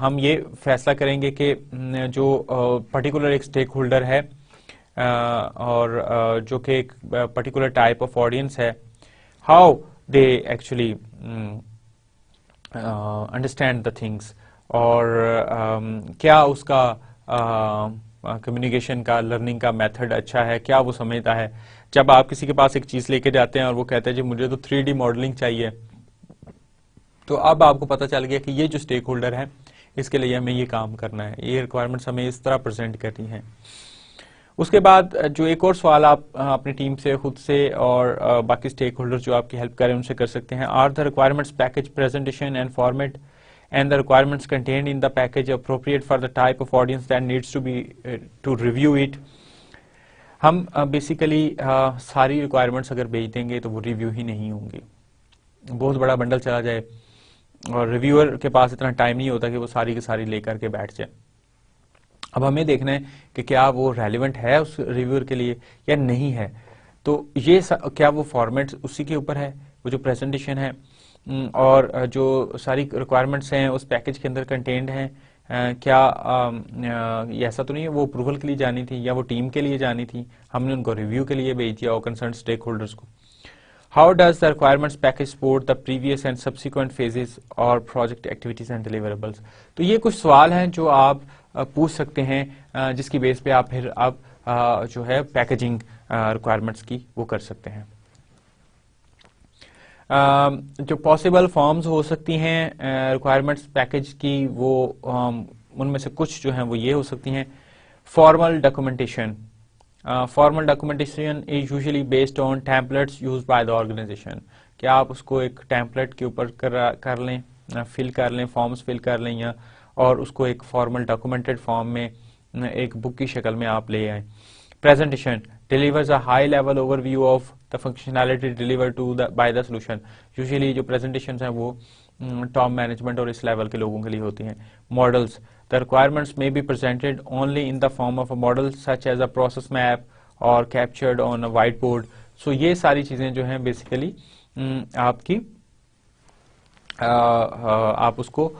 Speaker 1: हम ये फैसला करेंगे कि जो पर्टिकुलर एक स्टेक होल्डर है और जो कि एक पर्टिकुलर टाइप ऑफ ऑडियंस है, how they actually understand the things, और क्या उसका कम्युनिकेशन का लर्निंग का मेथड अच्छा है, क्या वो समझता है। जब आप किसी के पास एक चीज़ लेके जाते हैं और वो कहते हैं जी मुझे तो 3D मॉडलिंग चाहिए, तो अब आपको पता चल गया कि ये जो स्टेक होल्डर है इसके लिए हमें ये काम करना है, ये रिक्वायरमेंट्स हमें इस तरह प्रेजेंट करनी है। उसके बाद जो एक और सवाल आप अपनी टीम से, खुद से और बाकी स्टेक होल्डर जो आपकी हेल्प करें उनसे कर सकते हैं। Are the requirements package presentation and format and the requirements contained in the package appropriate for the type of audience that needs to be to review it। हम बेसिकली सारी requirements अगर भेज देंगे तो वो रिव्यू ही नहीं होंगी, बहुत बड़ा बंडल चला जाए और रिव्यूअर के पास इतना टाइम नहीं होता कि वो सारी की सारी लेकर के बैठ जाए। अब हमें देखना है कि क्या वो रेलिवेंट है उस रिव्यूअर के लिए या नहीं है। तो ये क्या वो फॉर्मेट उसी के ऊपर है, वो जो प्रेजेंटेशन है और जो सारी रिक्वायरमेंट्स हैं उस पैकेज के अंदर कंटेंट हैं, क्या ऐसा तो नहीं है वो अप्रूवल के लिए जानी थी या वो टीम के लिए जानी थी, हमने उनको रिव्यू के लिए भेज दिया और कंसर्न स्टेक होल्डर्स को। How does the requirements package support the previous and subsequent phases or project activities and deliverables? तो ये कुछ सवाल हैं जो आप पूछ सकते हैं, जिसकी बेस पे आप फिर अब जो है पैकेजिंग रिक्वायरमेंट्स की वो कर सकते हैं। जो पॉसिबल फॉर्म्स हो सकती हैं रिक्वायरमेंट्स पैकेज की, वो उनमें से कुछ जो हैं वो ये हो सकती हैं। Formal documentation. Formal documentation is usually based on templates used by the organization. क्या आप उसको एक टेम्पलेट के ऊपर कर लें, फिल कर लें, फॉर्म्स फिल कर लें, या और उसको एक फॉर्मल डॉक्यूमेंटेड फॉर्म में एक बुक की शक्ल में आप ले आए। Presentation delivers a high level overview of the functionality delivered to by the solution। Usually जो प्रेजेंटेशंस हैं वो टॉप मैनेजमेंट और इस लेवल के लोगों के लिए होती हैं। Models, the requirements may be presented only in the form of a model such as a process map or captured on a whiteboard। so ये सारी चीजें जो हैं बेसिकली आपकी आप उसको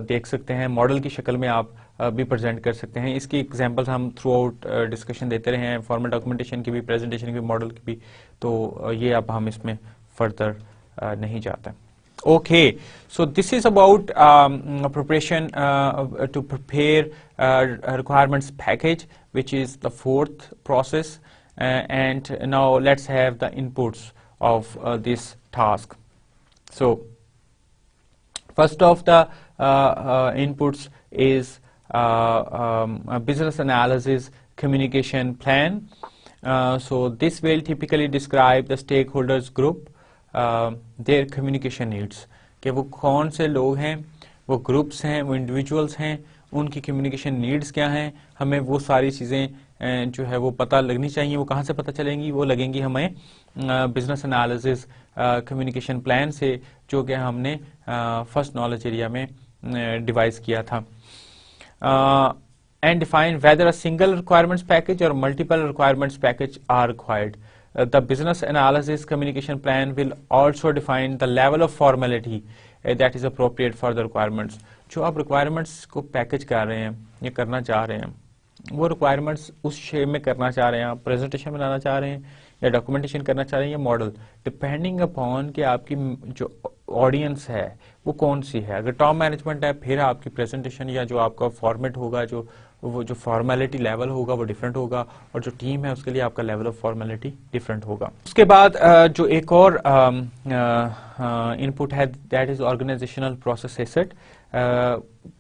Speaker 1: देख सकते हैं, मॉडल की शक्ल में आप भी प्रेजेंट कर सकते हैं। इसकी एग्जांपल्स हम थ्रू आउट डिस्कशन देते रहे हैं, फॉर्मल डॉक्यूमेंटेशन की भी, प्रेजेंटेशन की भी, मॉडल की भी, तो ये अब हम इसमें फर्दर नहीं जाते। Okay, so this is about preparation to prepare a requirements package, which is the fourth process, and now let's have the inputs of this task. So first of the inputs is a business analysis communication plan. So this will typically describe the stakeholders group, there communication needs, कि वो कौन से लोग हैं, वो groups हैं, वो individuals हैं, उनकी कम्युनिकेशन नीड्स क्या हैं, हमें वो सारी चीज़ें जो है वो पता लगनी चाहिए। वो कहाँ से पता चलेंगी? वो लगेंगी हमें बिजनेस एनालिसिस कम्युनिकेशन प्लान से, जो कि हमने फर्स्ट नॉलेज एरिया में डिवाइस किया था। And define whether a single requirements package और multiple requirements package are required. The business analysis communication plan will also define the level of formality that is appropriate for the requirements। जो आप requirements को package कर रहे हैं या करना चाह रहे हैं, वो requirements उस शेप में करना चाह रहे हैं, आप प्रेजेंटेशन बनाना चाह रहे हैं या डॉक्यूमेंटेशन करना चाह रहे हैं या मॉडल, डिपेंडिंग अपॉन कि आपकी जो ऑडियंस है वो कौन सी है। अगर टॉप मैनेजमेंट है, फिर आपकी प्रेजेंटेशन या जो आपका फॉर्मेट होगा, जो फॉर्मेलिटी लेवल होगा वो डिफरेंट होगा, और जो टीम है उसके लिए आपका लेवल ऑफ फॉर्मेलिटी डिफरेंट होगा। उसके बाद जो एक और इनपुट है, that is organizational process asset.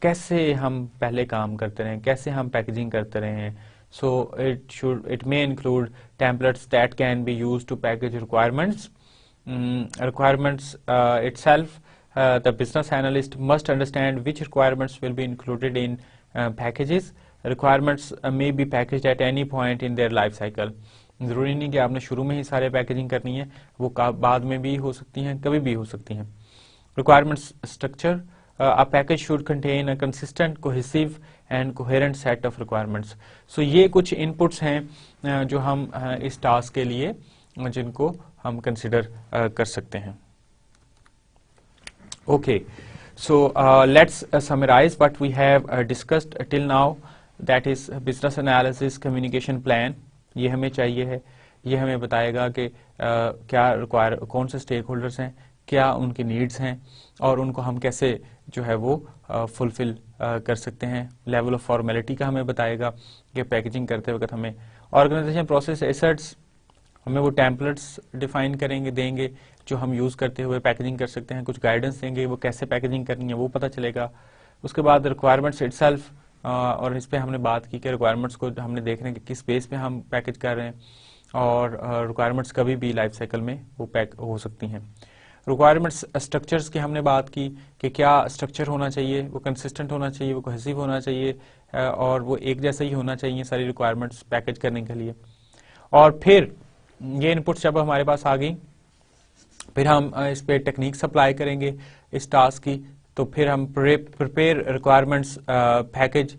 Speaker 1: कैसे हम पहले काम करते रहे, कैसे हम पैकेजिंग करते रहे हैं। So it may include templates that can be used to package requirements. Requirements itself, the business analyst must understand which requirements will be included in packages। requirements may be packaged at any point in their life cycle। जरूरी नहीं कि आपने शुरू में ही सारे packaging करनी है, वो बाद में भी हो सकती हैं, कभी भी हो सकती हैं। requirements structure, a package should contain a consistent, cohesive and coherent set of requirements। so ये कुछ inputs हैं जो हम इस टास्क के लिए जिनको हम कंसिडर कर सकते हैं। Okay, so let's summarize what we have discussed till now। that is business analysis communication plan। ये हमें चाहिए है, ये हमें बताएगा कि क्या कौन से स्टेक होल्डर्स हैं, क्या उनकी नीड्स हैं, और उनको हम कैसे जो है वो फुलफिल कर सकते हैं। लेवल ऑफ फॉर्मेलिटी का हमें बताएगा कि पैकेजिंग करते वक्त हमें ऑर्गेनाइजेशन प्रोसेस एसेट्स, हमें वो टेम्पलेट्स डिफाइन करेंगे, देंगे, जो हम यूज़ करते हुए पैकेजिंग कर सकते हैं, कुछ गाइडेंस देंगे, वो कैसे पैकेजिंग करनी है वो पता चलेगा। उसके बाद रिक्वायरमेंट्स इटसेल्फ, और इस पे हमने बात की कि रिक्वायरमेंट्स को हमने देख रहे हैं कि किस बेस पे हम पैकेज कर रहे हैं, और रिक्वायरमेंट्स कभी भी लाइफ साइकिल में वो पैक हो सकती हैं। रिक्वायरमेंट्स स्ट्रक्चर्स की हमने बात की कि क्या स्ट्रक्चर होना चाहिए, वो कंसिस्टेंट होना चाहिए, वो कोहेसिव होना चाहिए, और वो एक जैसा ही होना चाहिए सारी रिक्वायरमेंट्स पैकेज करने के लिए। और फिर ये इनपुट जब हमारे पास आ गई, फिर हम इस पे टेक्निक्स अप्लाई करेंगे इस टास्क की। तो फिर हम प्रिपेयर रिक्वायरमेंट्स पैकेज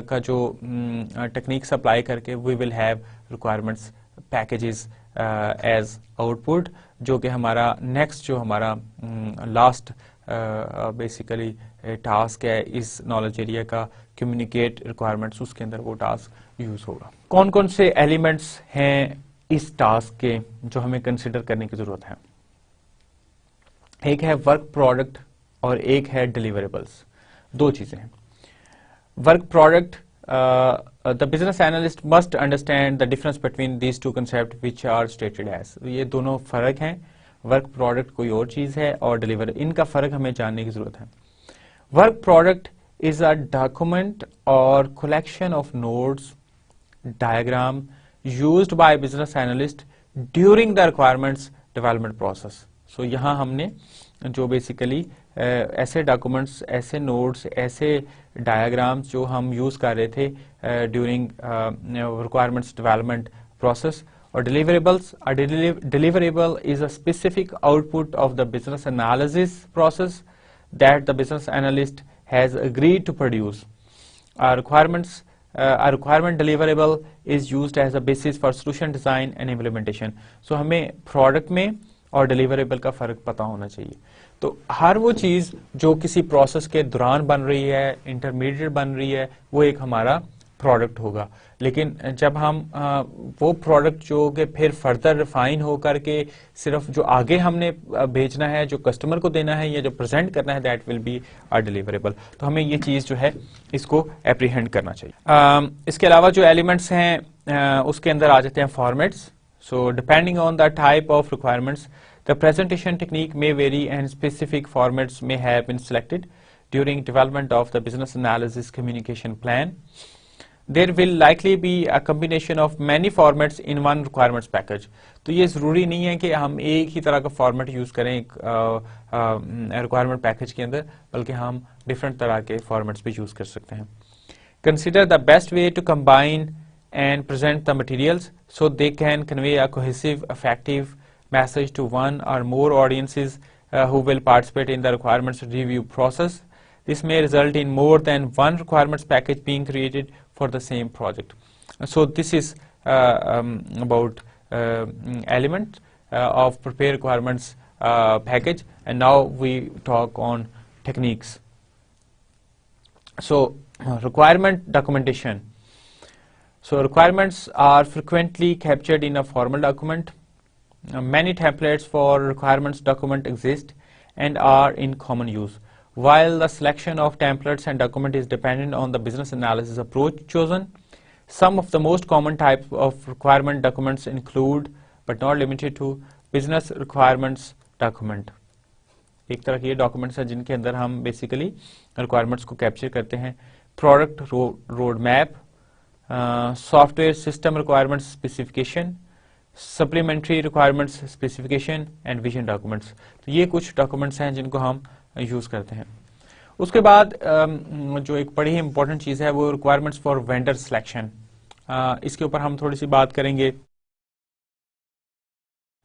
Speaker 1: का जो टेक्निक्स अप्लाई करके we will have requirements packages as output, जो कि हमारा नेक्स्ट जो हमारा लास्ट बेसिकली टास्क है इस नॉलेज एरिया का, कम्युनिकेट रिक्वायरमेंट्स, उसके अंदर वो टास्क यूज होगा। कौन कौन से एलिमेंट्स हैं इस टास्क के जो हमें कंसिडर करने की जरूरत है। एक है वर्क प्रोडक्ट और एक है डिलीवरेबल्स। दो चीजें हैं। Work product, the business analyst must understand the difference between these two concept which are stated as. ये दोनों फर्क हैं। वर्क प्रोडक्ट कोई और चीज है और डिलीवर, इनका फर्क हमें जानने की जरूरत है। Work product is a document or collection of notes, diagram used by business analyst during the requirements development process. So यहाँ हमने जो बेसिकली ऐसे डॉक्यूमेंट्स, ऐसे नोट्स, ऐसे डायग्राम्स जो हम यूज कर रहे थे ड्यूरिंग रिक्वायरमेंट्स डेवलपमेंट प्रोसेस। और deliverables, deliverable is a specific output of the business analysis process that the business analyst has agreed to produce. A requirement deliverable is used as a basis for solution design and implementation. So हमें product में और deliverable का फर्क पता होना चाहिए। तो हर वो चीज जो किसी प्रोसेस के दौरान बन रही है, इंटरमीडिएट बन रही है, वो एक हमारा प्रोडक्ट होगा। लेकिन जब हम वो प्रोडक्ट जो कि फिर फर्दर रिफाइन हो करके सिर्फ जो आगे हमने भेजना है, जो कस्टमर को देना है या जो प्रेजेंट करना है, that will be a deliverable. तो हमें ये चीज जो है इसको एप्रीहेंड करना चाहिए। इसके अलावा जो एलिमेंट्स हैं उसके अंदर आ जाते हैं formats. So depending on the type of requirements the presentation technique may vary and specific formats may have been selected during development of the business analysis communication plan. There will likely be a combination of many formats in one requirements package. तो ये जरूरी नहीं है कि हम एक ही तरह का फॉर्मेट यूज करें एक रिक्वायरमेंट पैकेज के अंदर, बल्कि हम डिफरेंट तरह के फॉर्मेट्स भी यूज कर सकते हैं। Consider the best way to combine and present the materials so they can convey a cohesive, effective message to one or more audiences who will participate in the requirements review process. This may result in more than one requirements package being created for the same project. So this is about element of prepare requirements package, and now we talk on techniques. So requirement documentation. So requirements are frequently captured in a formal document. Many templates for requirements document exist and are in common use. While the selection of templates and document is dependent on the business analysis approach chosen, some of the most common types of requirement documents include, but not limited to, business requirements document. एक तरह के documents हैं जिनके अंदर हम basically requirements को capture करते हैं। Product road map, software system requirements specification, supplementary requirements specification and vision documents. तो ये कुछ डॉक्यूमेंट्स हैं जिनको हम यूज करते हैं। उसके बाद जो एक बड़ी ही इंपॉर्टेंट चीज है वो रिक्वायरमेंट्स फॉर वेंडर सिलेक्शन। इसके ऊपर हम थोड़ी सी बात करेंगे।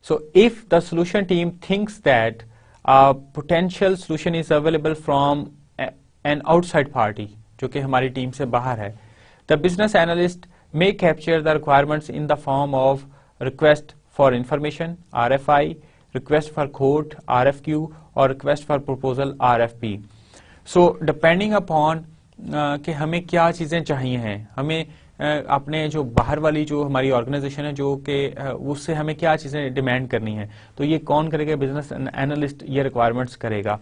Speaker 1: So if the solution team thinks that potential solution is available from an outside party, जो कि हमारी टीम से बाहर है, the business analyst may capture the requirements in the form of request for information RFI, request for quote RFQ और request for proposal RFP. So depending upon कि हमें क्या चीजें चाहिए हैं, हमें अपने जो बाहर वाली जो हमारी ऑर्गेनाइजेशन है जो कि उससे हमें क्या चीजें डिमांड करनी है, तो ये कौन करेगा? बिजनेस एनालिस्ट ये रिक्वायरमेंट्स करेगा।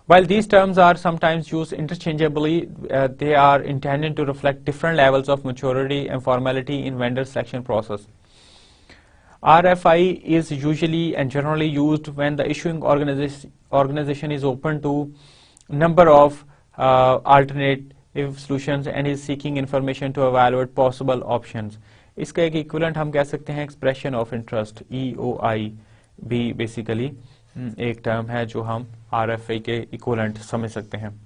Speaker 1: While these terms are sometimes used interchangeably, they are intended to reflect different levels of maturity and formality in vendor selection process. RFI is usually and generally used when the issuing organization is open to number of alternative solutions and is seeking information to evaluate possible options. इसका एक equivalent हम कह सकते हैं expression of interest, EOI भी basically एक term है जो हम RFI के इक्विवेलेंट समझ सकते हैं।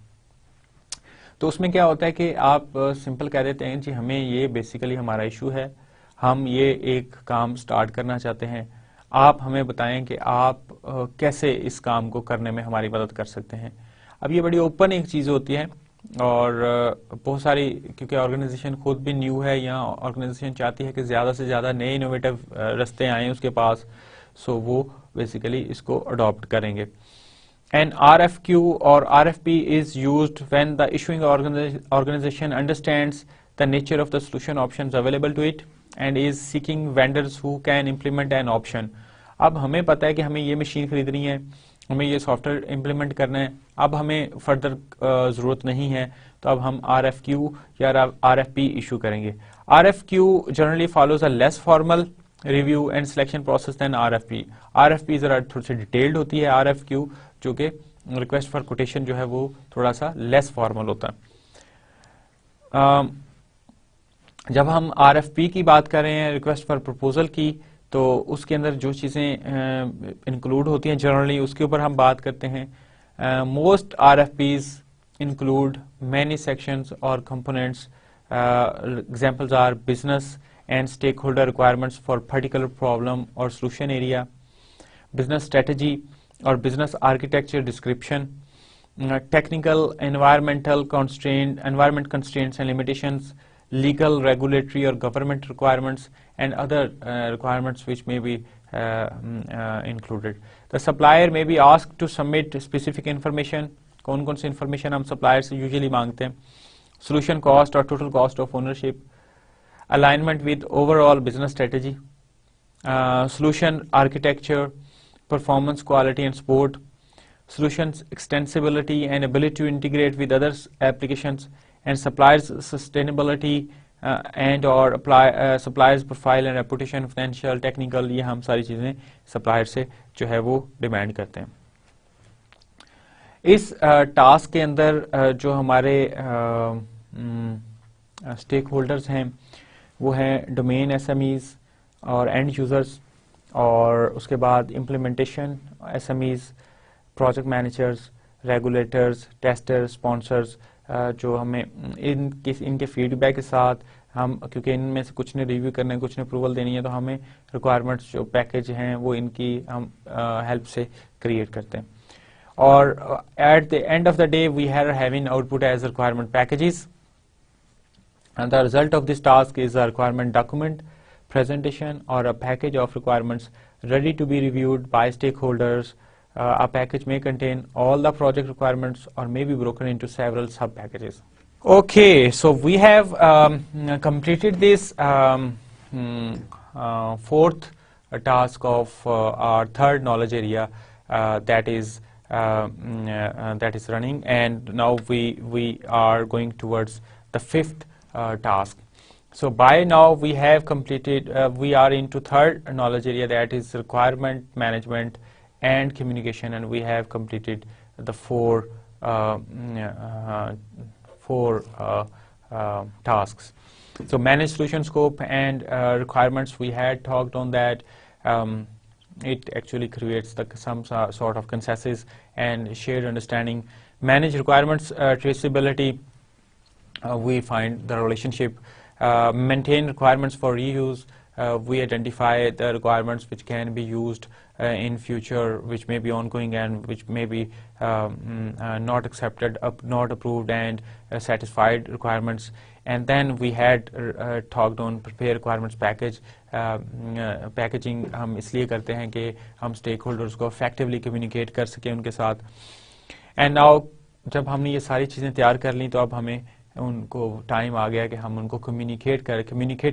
Speaker 1: तो उसमें क्या होता है कि आप सिंपल कह देते हैं जी हमें ये बेसिकली हमारा इशू है, हम ये एक काम स्टार्ट करना चाहते हैं, आप हमें बताएं कि आप कैसे इस काम को करने में हमारी मदद कर सकते हैं। अब ये बड़ी ओपन एक चीज़ होती है और बहुत सारी, क्योंकि ऑर्गेनाइजेशन खुद भी न्यू है या ऑर्गेनाइजेशन चाहती है कि ज़्यादा से ज़्यादा नए इनोवेटिव रास्ते आएँ उसके पास, सो वो बेसिकली इसको अडॉप्ट करेंगे। An RFQ or RFP is used when the issuing organization understands the nature of the solution options available to it and is seeking vendors who can implement an option. अब हमें पता है कि हमें ये machine खरीदनी है, हमें ये सॉफ्टवेयर इम्प्लीमेंट करना है, अब हमें फर्दर ज़रूरत नहीं है, तो अब हम RFQ या RFP इशू करेंगे. RFQ generally follows a less formal review and selection process than RFP. RFP ज़रा थोड़ी सी डिटेल्ड होती है, RFQ जो कि रिक्वेस्ट फॉर कोटेशन जो है वो थोड़ा सा लेस फॉर्मल होता है. जब हम RFP की बात कर रहे हैं, रिक्वेस्ट फॉर प्रपोजल की, तो उसके अंदर जो चीज़ें इंक्लूड होती हैं जनरली उसके ऊपर हम बात करते हैं. Most RFPs include many sections or components. Examples are business and stakeholder requirements for particular problem or solution area, business strategy or business architecture description, technical environment constraints and limitations, legal, regulatory or government requirements, and other requirements which may be included. The supplier may be asked to submit specific information. कौन कौन सी information हम supplier से usually मांगते हैं? Solution cost और total cost of ownership, alignment with overall business strategy, solution architecture, performance, quality and support, solutions extensibility and ability to integrate with other applications, and suppliers sustainability and or apply suppliers profile and reputation, financial, technical. ये हम सारी चीजें supplier से जो है वो demand करते हैं. इस टास्क के अंदर जो हमारे स्टेक होल्डर्स हैं वो हैं डोमेन SMEs और एंड यूजर्स, और उसके बाद implementation SMEs, project managers, regulators, testers, sponsors, जो हमें इनके फीडबैक के साथ हम, क्योंकि इनमें से कुछ ने रिव्यू करना है, कुछ ने अप्रूवल देनी है, तो हमें रिक्वायरमेंट्स जो पैकेज हैं वो इनकी हम हेल्प से क्रिएट करते हैं. और at the end of the day we are having output as requirement packages, and the result of this task is a requirement document, presentation or a package of requirements ready to be reviewed by stakeholders. A package may contain all the project requirements or may be broken into several sub packages. Okay, so we have completed this fourth task of our third knowledge area, that is running, and now we are going towards the fifth task. So by now we have completed, we are into third knowledge area, that is requirement management and communication, and we have completed the four tasks. So manage solution scope and requirements, we had talked on that. It actually creates some sort of consensus and shared understanding. Manage requirements traceability, we find the relationship. Maintain requirements for reuse, we identify the requirements which can be used in future, which may be ongoing and which may be not accepted, not approved and satisfied requirements. And then we had talked on prepare requirements package. Packaging हम इसलिए करते हैं कि हम stake holders को effectively communicate कर सकें उनके साथ. एंड नाउ जब हमने ये सारी चीज़ें तैयार कर ली, तो अब हमें उनको टाइम आ गया कि हम उनको कम्युनिकेट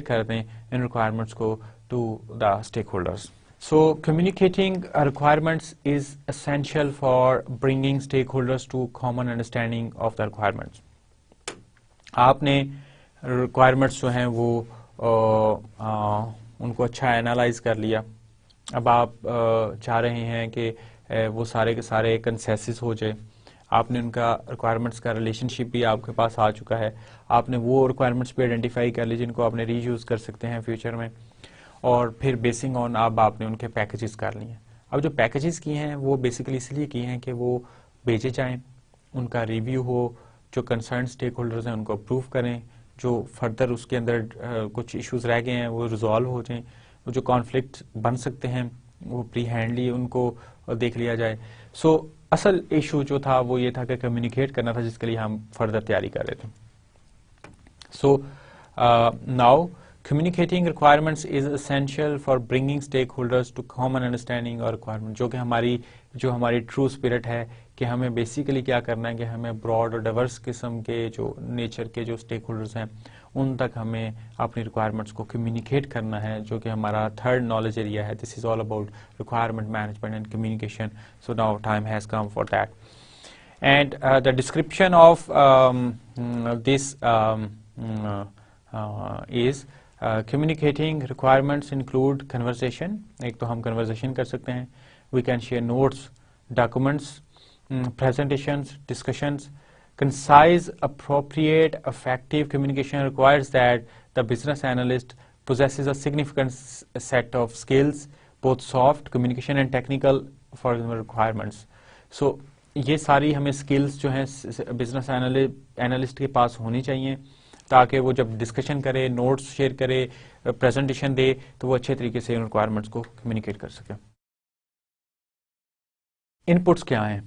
Speaker 1: कर दें इन रिक्वायरमेंट्स को to the stakeholders. So communicating requirements is essential for bringing stakeholders to common understanding of the requirements. आपने requirements जो हैं वो उनको अच्छा एनालाइज कर लिया. अब आप चाह रहे हैं कि वो सारे के सारे कंसेंसस हो जाए. आपने उनका रिक्वायरमेंट्स का रिलेशनशिप भी आपके पास आ चुका है. आपने वो रिक्वायरमेंट्स भी आइडेंटिफाई कर ली जिनको आपने रीयूज कर सकते हैं फ्यूचर में, और फिर बेसिंग ऑन अब आपने उनके पैकेजेस कर लिए हैं. अब जो पैकेजेस किए हैं वो बेसिकली इसलिए किए हैं कि वो भेजे जाएं, उनका रिव्यू हो, जो कंसर्न स्टेक होल्डर्स हैं उनको अप्रूव करें, जो फर्दर उसके अंदर कुछ इश्यूज रह गए हैं वो रिजॉल्व हो जाएं, वो जो कॉन्फ्लिक्ट बन सकते हैं वो प्री हैंडली उनको देख लिया जाए. सो असल इशू जो था वो ये था कि कम्युनिकेट करना था, जिसके लिए हम फर्दर तैयारी कर रहे थे. So now communicating requirements is essential for bringing stakeholders to common understanding और requirement, जो कि हमारी ट्रू स्पिरिट है कि हमें बेसिकली क्या करना है कि हमें ब्रॉड और डाइवर्स किस्म के जो नेचर के जो स्टेक होल्डर्स हैं उन तक हमें अपनी रिक्वायरमेंट्स को कम्युनिकेट करना है, जो कि हमारा थर्ड नॉलेज एरिया है. This is all about requirement management and communication. So now time has come for that. And the description of this is communicating requirements include conversation. एक तो हम conversation कर सकते हैं. We can share notes, documents, presentations, discussions. Concise, appropriate, effective communication requires that the business analyst possesses a significant set of skills, both soft communication and technical for the requirements. So ये सारी हमें skills जो हैं business analyst के पास होनी चाहिए, ताकि वो जब डिस्कशन करे, नोट्स शेयर करे, प्रेजेंटेशन दे, तो वो अच्छे तरीके से उन रिक्वायरमेंट्स को कम्युनिकेट कर सके. इनपुट्स क्या हैं?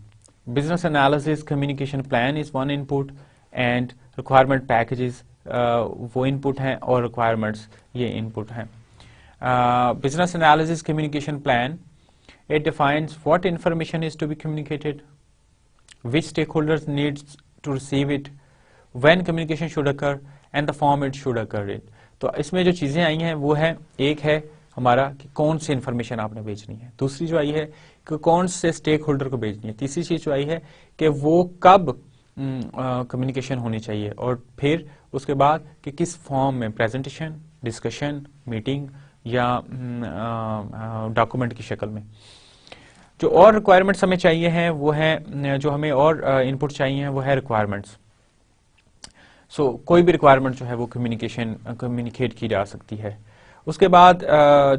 Speaker 1: Business analysis communication plan is one input and requirement packages वो इनपुट हैं और रिक्वायरमेंट्स ये इनपुट हैं. Business analysis communication plan, it defines what information is to be communicated, which stakeholders needs to receive it, when communication should occur and the form it should occur it. तो इसमें जो चीजें आई हैं वो है, एक है हमारा कि कौन सी इन्फॉर्मेशन आपने भेजनी है, दूसरी जो आई है कि कौन से स्टेक होल्डर को भेजनी है, तीसरी चीज जो आई है कि वो कब कम्युनिकेशन होनी चाहिए, और फिर उसके बाद कि किस फॉर्म में, प्रेजेंटेशन, डिस्कशन, मीटिंग या डॉक्यूमेंट की शक्ल में. जो और रिक्वायरमेंट्स हमें चाहिए हैं वो है, जो हमें और इनपुट चाहिए हैं वो है रिक्वायरमेंट्स. सो कोई भी रिक्वायरमेंट जो है वो कम्युनिकेट की जा सकती है. उसके बाद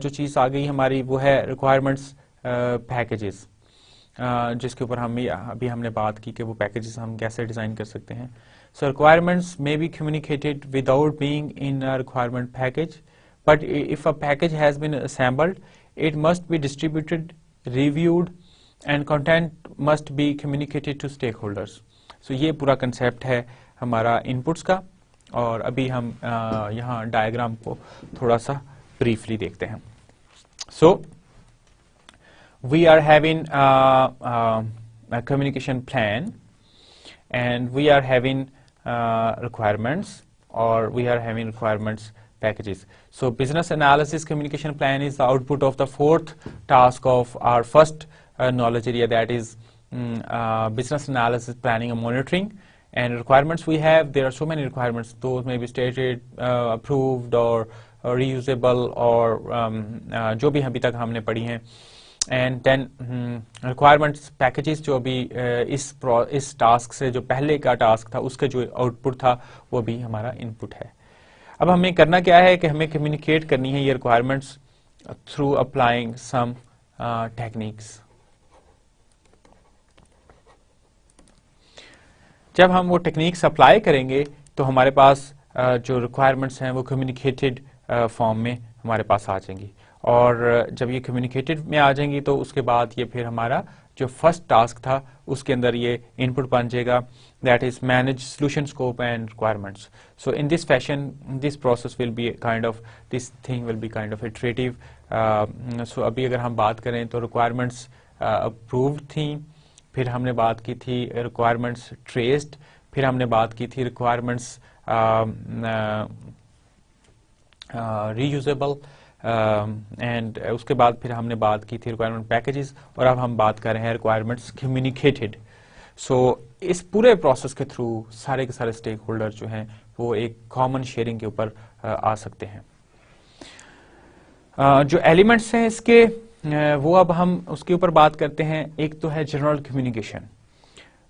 Speaker 1: जो चीज़ आ गई हमारी वो है रिक्वायरमेंट्स पैकेजेस, जिसके ऊपर अभी हमने बात की कि वो पैकेजेस हम कैसे डिज़ाइन कर सकते हैं. So requirements may be communicated without being in a requirement package, but if a package has been assembled it must be distributed, reviewed and content must be communicated to stakeholders. So ये पूरा concept है हमारा inputs का. और अभी हम यहाँ diagram को थोड़ा सा ब्रीफली देखते हैं. So we are having a communication plan and we are having requirements, or we are having requirements packages. So business analysis communication plan is the output of the fourth task of our first knowledge area, that is business analysis planning and monitoring. And requirements we have, there are so many requirements. Those may be stated, approved or reusable, or जो भी अभी तक हमने पढ़ी हैं. And then requirements packages जो अभी इस टास्क से जो पहले का टास्क था उसका जो आउटपुट था वो भी हमारा इनपुट है. अब हमें करना क्या है कि हमें कम्युनिकेट करनी है ये requirements through applying some techniques. जब हम वो टेक्निक्स अप्लाई करेंगे तो हमारे पास जो रिक्वायरमेंट्स हैं वो कम्युनिकेटेड फॉर्म में हमारे पास आ जाएंगी, और जब ये कम्युनिकेटेड में आ जाएंगी तो उसके बाद ये फिर हमारा जो फर्स्ट टास्क था उसके अंदर ये इनपुट बन जाएगा, that is manage solution scope and requirements. So in this fashion this process will be kind of, this thing will be kind of iterative. सो अभी अगर हम बात करें तो रिक्वायरमेंट्स अप्रूव्ड थी, फिर हमने बात की थी रिक्वायरमेंट्स ट्रेस्ड, फिर हमने बात की थी रिक्वायरमेंट्स रीयूजेबल, एंड उसके बाद फिर हमने बात की थी रिक्वायरमेंट पैकेजेस, और अब हम बात कर रहे हैं रिक्वायरमेंट्स कम्युनिकेटेड. सो इस पूरे प्रोसेस के थ्रू सारे के सारे स्टेक होल्डर जो हैं वो एक कॉमन शेयरिंग के ऊपर आ सकते हैं. जो एलिमेंट्स हैं इसके वो अब हम उसके ऊपर बात करते हैं. एक तो है general communication.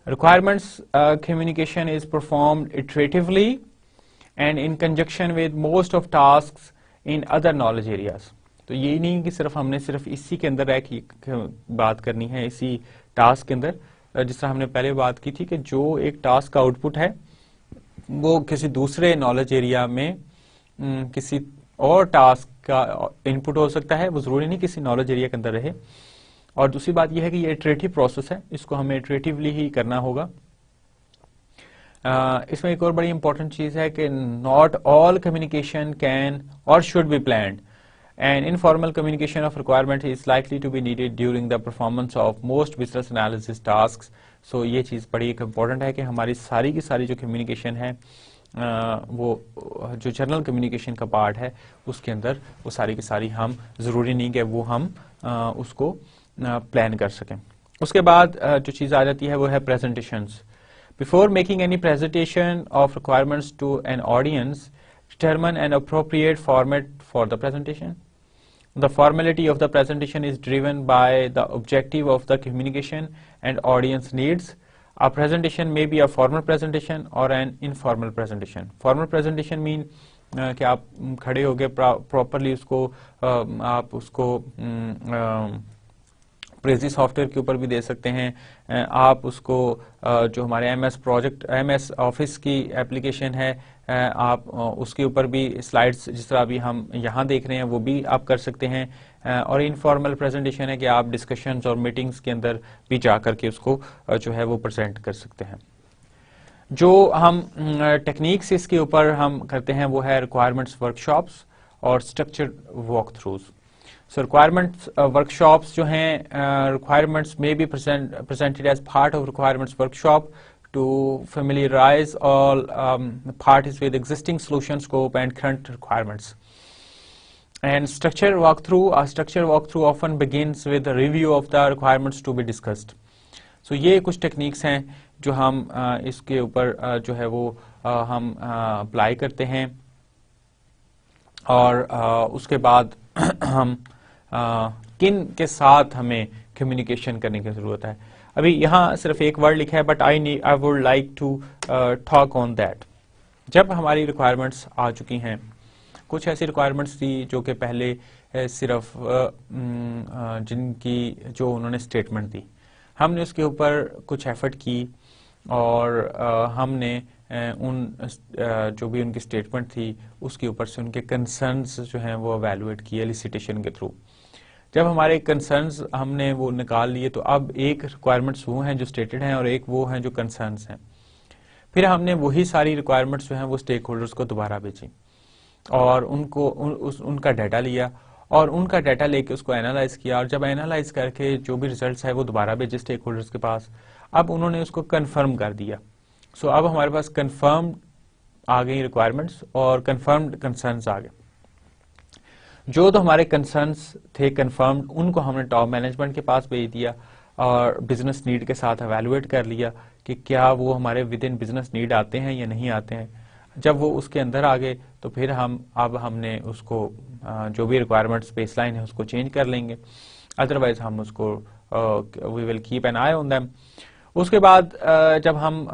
Speaker 1: Requirements communication is performed iteratively and in conjunction with most of tasks in other knowledge areas. तो ये नहीं कि हमने सिर्फ इसी के अंदर रह की बात करनी है, इसी टास्क के अंदर, जिस तरह हमने पहले बात की थी कि जो एक टास्क का आउटपुट है वो किसी दूसरे नॉलेज एरिया में किसी और टास्क का इनपुट हो सकता है, वो जरूरी नहीं किसी नॉलेज एरिया के अंदर रहे. और दूसरी बात यह है कि ये इटरेटिव प्रोसेस है, इसको हमें इटरेटिवली ही करना होगा. इसमें एक और बड़ी इंपॉर्टेंट चीज है कि not all communication can or should be planned, and informal communication of requirement is likely to be needed during the performance of most business analysis tasks. So ये चीज बड़ी एक इंपॉर्टेंट है कि हमारी सारी की सारी जो कम्युनिकेशन है वो जो जनरल कम्युनिकेशन का पार्ट है उसके अंदर वो सारी की सारी हम ज़रूरी नहीं कि वो हम उसको प्लान कर सकें। उसके बाद जो चीज़ आ जाती है वो है presentations. Before making any presentation of requirements to an audience, determine an appropriate format for the presentation. The formality of the presentation is driven by the objective of the communication and audience needs. A presentation may be a formal presentation or an informal presentation. Formal presentation mean कि आप खड़े होके properly उसको आप उसको Prezi software के ऊपर भी दे सकते हैं। आप उसको जो हमारे एमएस ऑफिस की एप्लीकेशन है आप उसके ऊपर भी स्लाइड्स जिस तरह अभी हम यहाँ देख रहे हैं वो भी आप कर सकते हैं। और इनफॉर्मल प्रेजेंटेशन है कि आप डिस्कशंस और मीटिंग्स के अंदर भी जा करके उसको जो है वो प्रेजेंट कर सकते हैं। जो हम टेक्निक्स इसके ऊपर हम करते हैं वो है रिक्वायरमेंट्स वर्कशॉप्स और structured walk throughs. So requirements workshops जो हैं requirements may be presented as part of requirements workshop to familiarize all parties with existing solution scope and current requirements. And structure walkthrough, a structure walkthrough often begins with a review of the requirements to be discussed. So ये कुछ techniques हैं जो हम इसके ऊपर जो है वो हम apply करते हैं और उसके बाद हम किन के साथ हमें कम्युनिकेशन करने की जरूरत है। अभी यहाँ सिर्फ एक वर्ड लिखा है but I would like to talk on that. जब हमारी रिक्वायरमेंट्स आ चुकी हैं, कुछ ऐसी रिक्वायरमेंट्स थी जो कि पहले सिर्फ जिनकी जो उन्होंने स्टेटमेंट दी, हमने उसके ऊपर कुछ एफर्ट की और हमने उन जो भी उनकी स्टेटमेंट थी उसके ऊपर से उनके कंसर्न्स जो हैं वो एवेलुएट किए एलिसिटेशन के थ्रू। जब हमारे कंसर्न्स हमने वो निकाल लिए तो अब एक रिक्वायरमेंट्स वो हैं जो स्टेटेड हैं और एक वो हैं जो कंसर्न्स हैं। फिर हमने वही सारी रिक्वायरमेंट्स जो हैं वो स्टेक होल्डर्स को दोबारा भेजी और उनको उनका डाटा लिया और उनका डाटा लेके उसको एनालाइज किया और जब एनालाइज करके जो भी रिजल्ट्स है वो दोबारा भेजे स्टेक होल्डर्स के पास। अब उन्होंने उसको कंफर्म कर दिया। सो अब हमारे पास कंफर्म आ गई रिक्वायरमेंट्स और कंफर्म्ड कंसर्न्स आ गए। जो तो हमारे कंसर्न्स थे कंफर्म्ड उनको हमने टॉप मैनेजमेंट के पास भेज दिया और बिजनेस नीड के साथ एवेलुएट कर लिया कि क्या वो हमारे विद इन बिजनेस नीड आते हैं या नहीं आते हैं। जब वो उसके अंदर आ गए तो फिर हमने उसको जो भी रिक्वायरमेंट्स बेसलाइन है उसको चेंज कर लेंगे, अदरवाइज हम उसको we will keep an eye on them. उसके बाद जब हम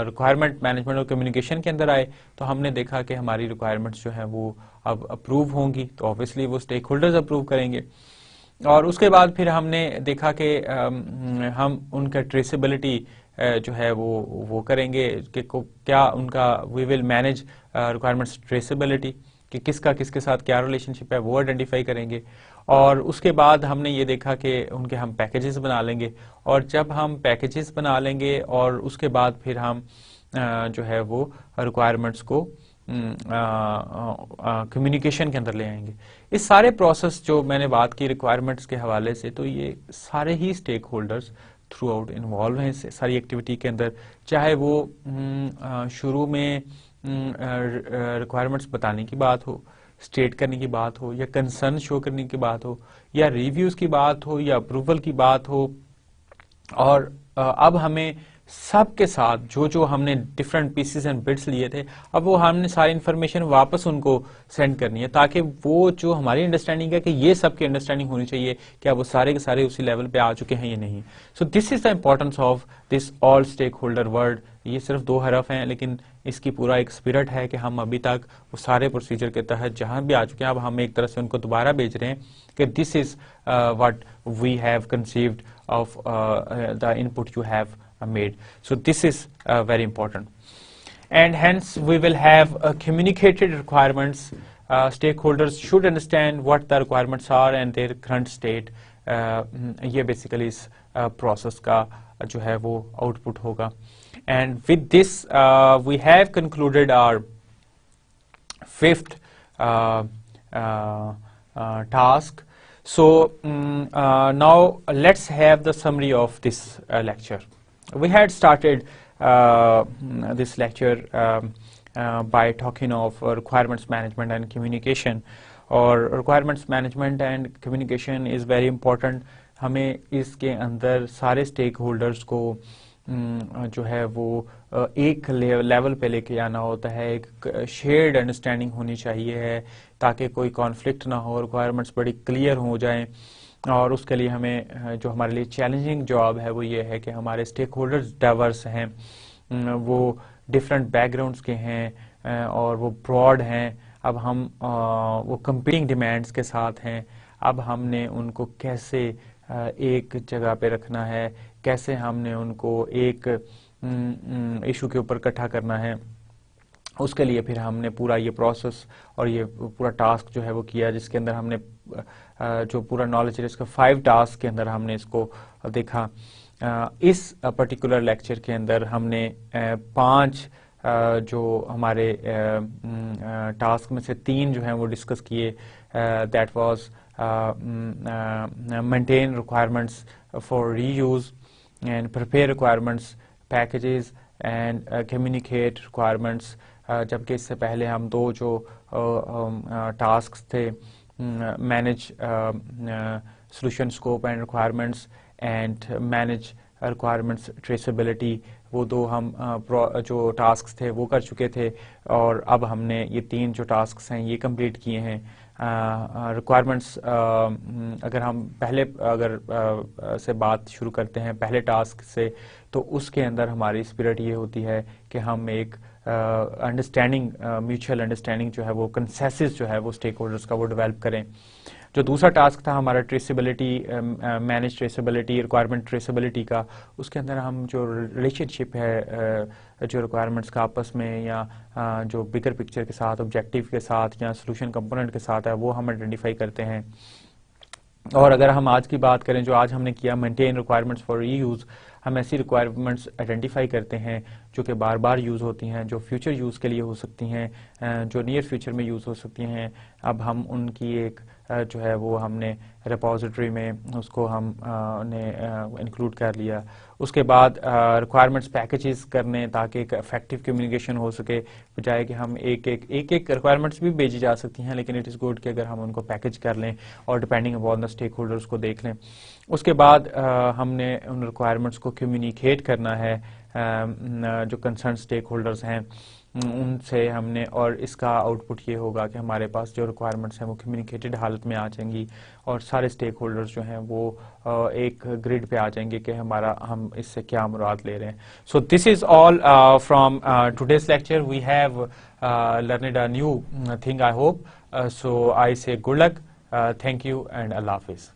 Speaker 1: रिक्वायरमेंट मैनेजमेंट और कम्युनिकेशन के अंदर आए तो हमने देखा कि हमारी रिक्वायरमेंट्स जो है वो अब अप्रूव होंगी तो ऑब्वियसली वो स्टेक होल्डर्स अप्रूव करेंगे। और उसके बाद फिर हमने देखा कि हम उनका ट्रेसेबिलिटी जो है वो करेंगे कि क्या उनका we will manage requirements traceability कि किसका किसके साथ क्या रिलेशनशिप है वो आइडेंटिफाई करेंगे। और उसके बाद हमने ये देखा कि उनके हम पैकेजेस बना लेंगे और जब हम पैकेजेस बना लेंगे और उसके बाद फिर हम जो है वो रिक्वायरमेंट्स को कम्युनिकेशन के अंदर ले आएंगे। इस सारे प्रोसेस जो मैंने बात की रिक्वायरमेंट्स के हवाले से तो ये सारे ही stakeholders throughout involve हैं इस सारी एक्टिविटी के अंदर, चाहे वो शुरू में रिक्वायरमेंट्स बताने की बात हो, स्टेट करने की बात हो या कंसर्न शो करने की बात हो या रिव्यूज की बात हो या अप्रूवल की बात हो। और अब हमें सबके साथ जो जो हमने डिफरेंट पीसेस एंड बिट्स लिए थे अब वो हमने सारी इन्फॉर्मेशन वापस उनको सेंड करनी है ताकि वो जो हमारी अंडरस्टैंडिंग है कि ये सबकी अंडरस्टैंडिंग होनी चाहिए क्या वो सारे के सारे उसी लेवल पे आ चुके हैं या नहीं। So this is the importance of this all stakeholder word. ये सिर्फ 2 हरफ हैं लेकिन इसकी पूरा एक स्पिरिट है कि हम अभी तक वो सारे प्रोसीजर के तहत जहां भी आ चुके हैं अब हम एक तरह से उनको दोबारा भेज रहे हैं कि this is what we have conceived of the input you have made. So this is very important, and hence we will have communicated requirements. Stakeholders should understand what the requirements are and their current state. ये basically इस process का जो है वो output होगा। And with this we have concluded our 5th task. So now let's have the summary of this lecture. We had started this lecture by talking of requirements management and communication. और requirements management and communication is very important. हमें इसके अंदर सारे stake holders को जो है वो एक लेवल पे लेके आना होता है, एक शेयर्ड अंडरस्टैंडिंग होनी चाहिए है ताकि कोई कॉन्फ्लिक्ट ना हो, रिक्वायरमेंट्स बड़ी क्लियर हो जाएं। और उसके लिए हमें जो हमारे लिए चैलेंजिंग जॉब है वो ये है कि हमारे स्टेक होल्डर्स डाइवर्स हैं, वो डिफरेंट बैकग्राउंड्स के हैं और वो ब्रॉड हैं। अब हम वो कंपीटिंग डिमांड्स के साथ हैं। अब हमने उनको कैसे एक जगह पे रखना है, कैसे हमने उनको एक इशू के ऊपर इकट्ठा करना है, उसके लिए फिर हमने पूरा ये प्रोसेस और ये पूरा टास्क जो है वो किया, जिसके अंदर हमने जो पूरा नॉलेज है इसका 5 टास्क के अंदर हमने इसको देखा। इस पर्टिकुलर लेक्चर के अंदर हमने 5 जो हमारे टास्क में से 3 जो हैं वो डिस्कस किए। That was maintain requirements for reuse and prepare requirements packages and communicate requirements। जबकि इससे पहले हम 2 जो टास्क थे, manage solution scope and requirements and manage requirements traceability, वो 2 हम जो टास्क थे वो कर चुके थे। और अब हमने ये 3 जो टास्क हैं ये कंप्लीट किए हैं। रिक्वायरमेंट्स अगर हम पहले से बात शुरू करते हैं पहले टास्क से, तो उसके अंदर हमारी स्पिरिट ये होती है कि हम एक अंडरस्टैंडिंग, म्यूचुअल अंडरस्टैंडिंग जो है वो कंसेंसस जो है वो स्टेक होल्डर्स का वो डेवलप करें। जो दूसरा टास्क था हमारा traceability, manage traceability, requirement traceability का, उसके अंदर हम जो रिलेशनशिप है जो रिक्वायरमेंट्स का आपस में या जो बिगर पिक्चर के साथ, ऑब्जेक्टिव के साथ या सोल्यूशन कंपोनेंट के साथ है, वो हम आइडेंटिफाई करते हैं। और अगर हम आज की बात करें, जो आज हमने किया मेंटेन रिक्वायरमेंट्स फॉर रीयूज, हम ऐसी रिक्वायरमेंट्स आइडेंटिफाई करते हैं जो कि बार बार यूज़ होती हैं, जो फ्यूचर यूज़ के लिए हो सकती हैं, जो नियर फ्यूचर में यूज़ हो सकती हैं। अब हम उनकी एक जो है वो हमने रिपोजिटरी में उसको हम ने इंक्लूड कर लिया। उसके बाद रिक्वायरमेंट्स पैकेजेस करने ताकि एक इफेक्टिव कम्युनिकेशन हो सके, बजाय कि हम एक एक रिक्वायरमेंट्स भी भेजी जा सकती हैं, लेकिन इट इज़ गुड कि अगर हम उनको पैकेज कर लें और depending upon the stakeholders को देख लें। उसके बाद हमने उन रिक्वायरमेंट्स को कम्युनिकेट करना है जो कंसर्न स्टेक होल्डर्स हैं उनसे हमने, और इसका आउटपुट ये होगा कि हमारे पास जो रिक्वायरमेंट्स हैं वो कम्युनिकेटेड हालत में आ जाएंगी और सारे स्टेक होल्डर्स जो हैं वो एक ग्रिड पे आ जाएंगे कि हम इससे क्या मुराद ले रहे हैं। So this is all from today's lecture. We have learned a new thing I hope. So I say good luck, thank you and अल्लाह हाफिज।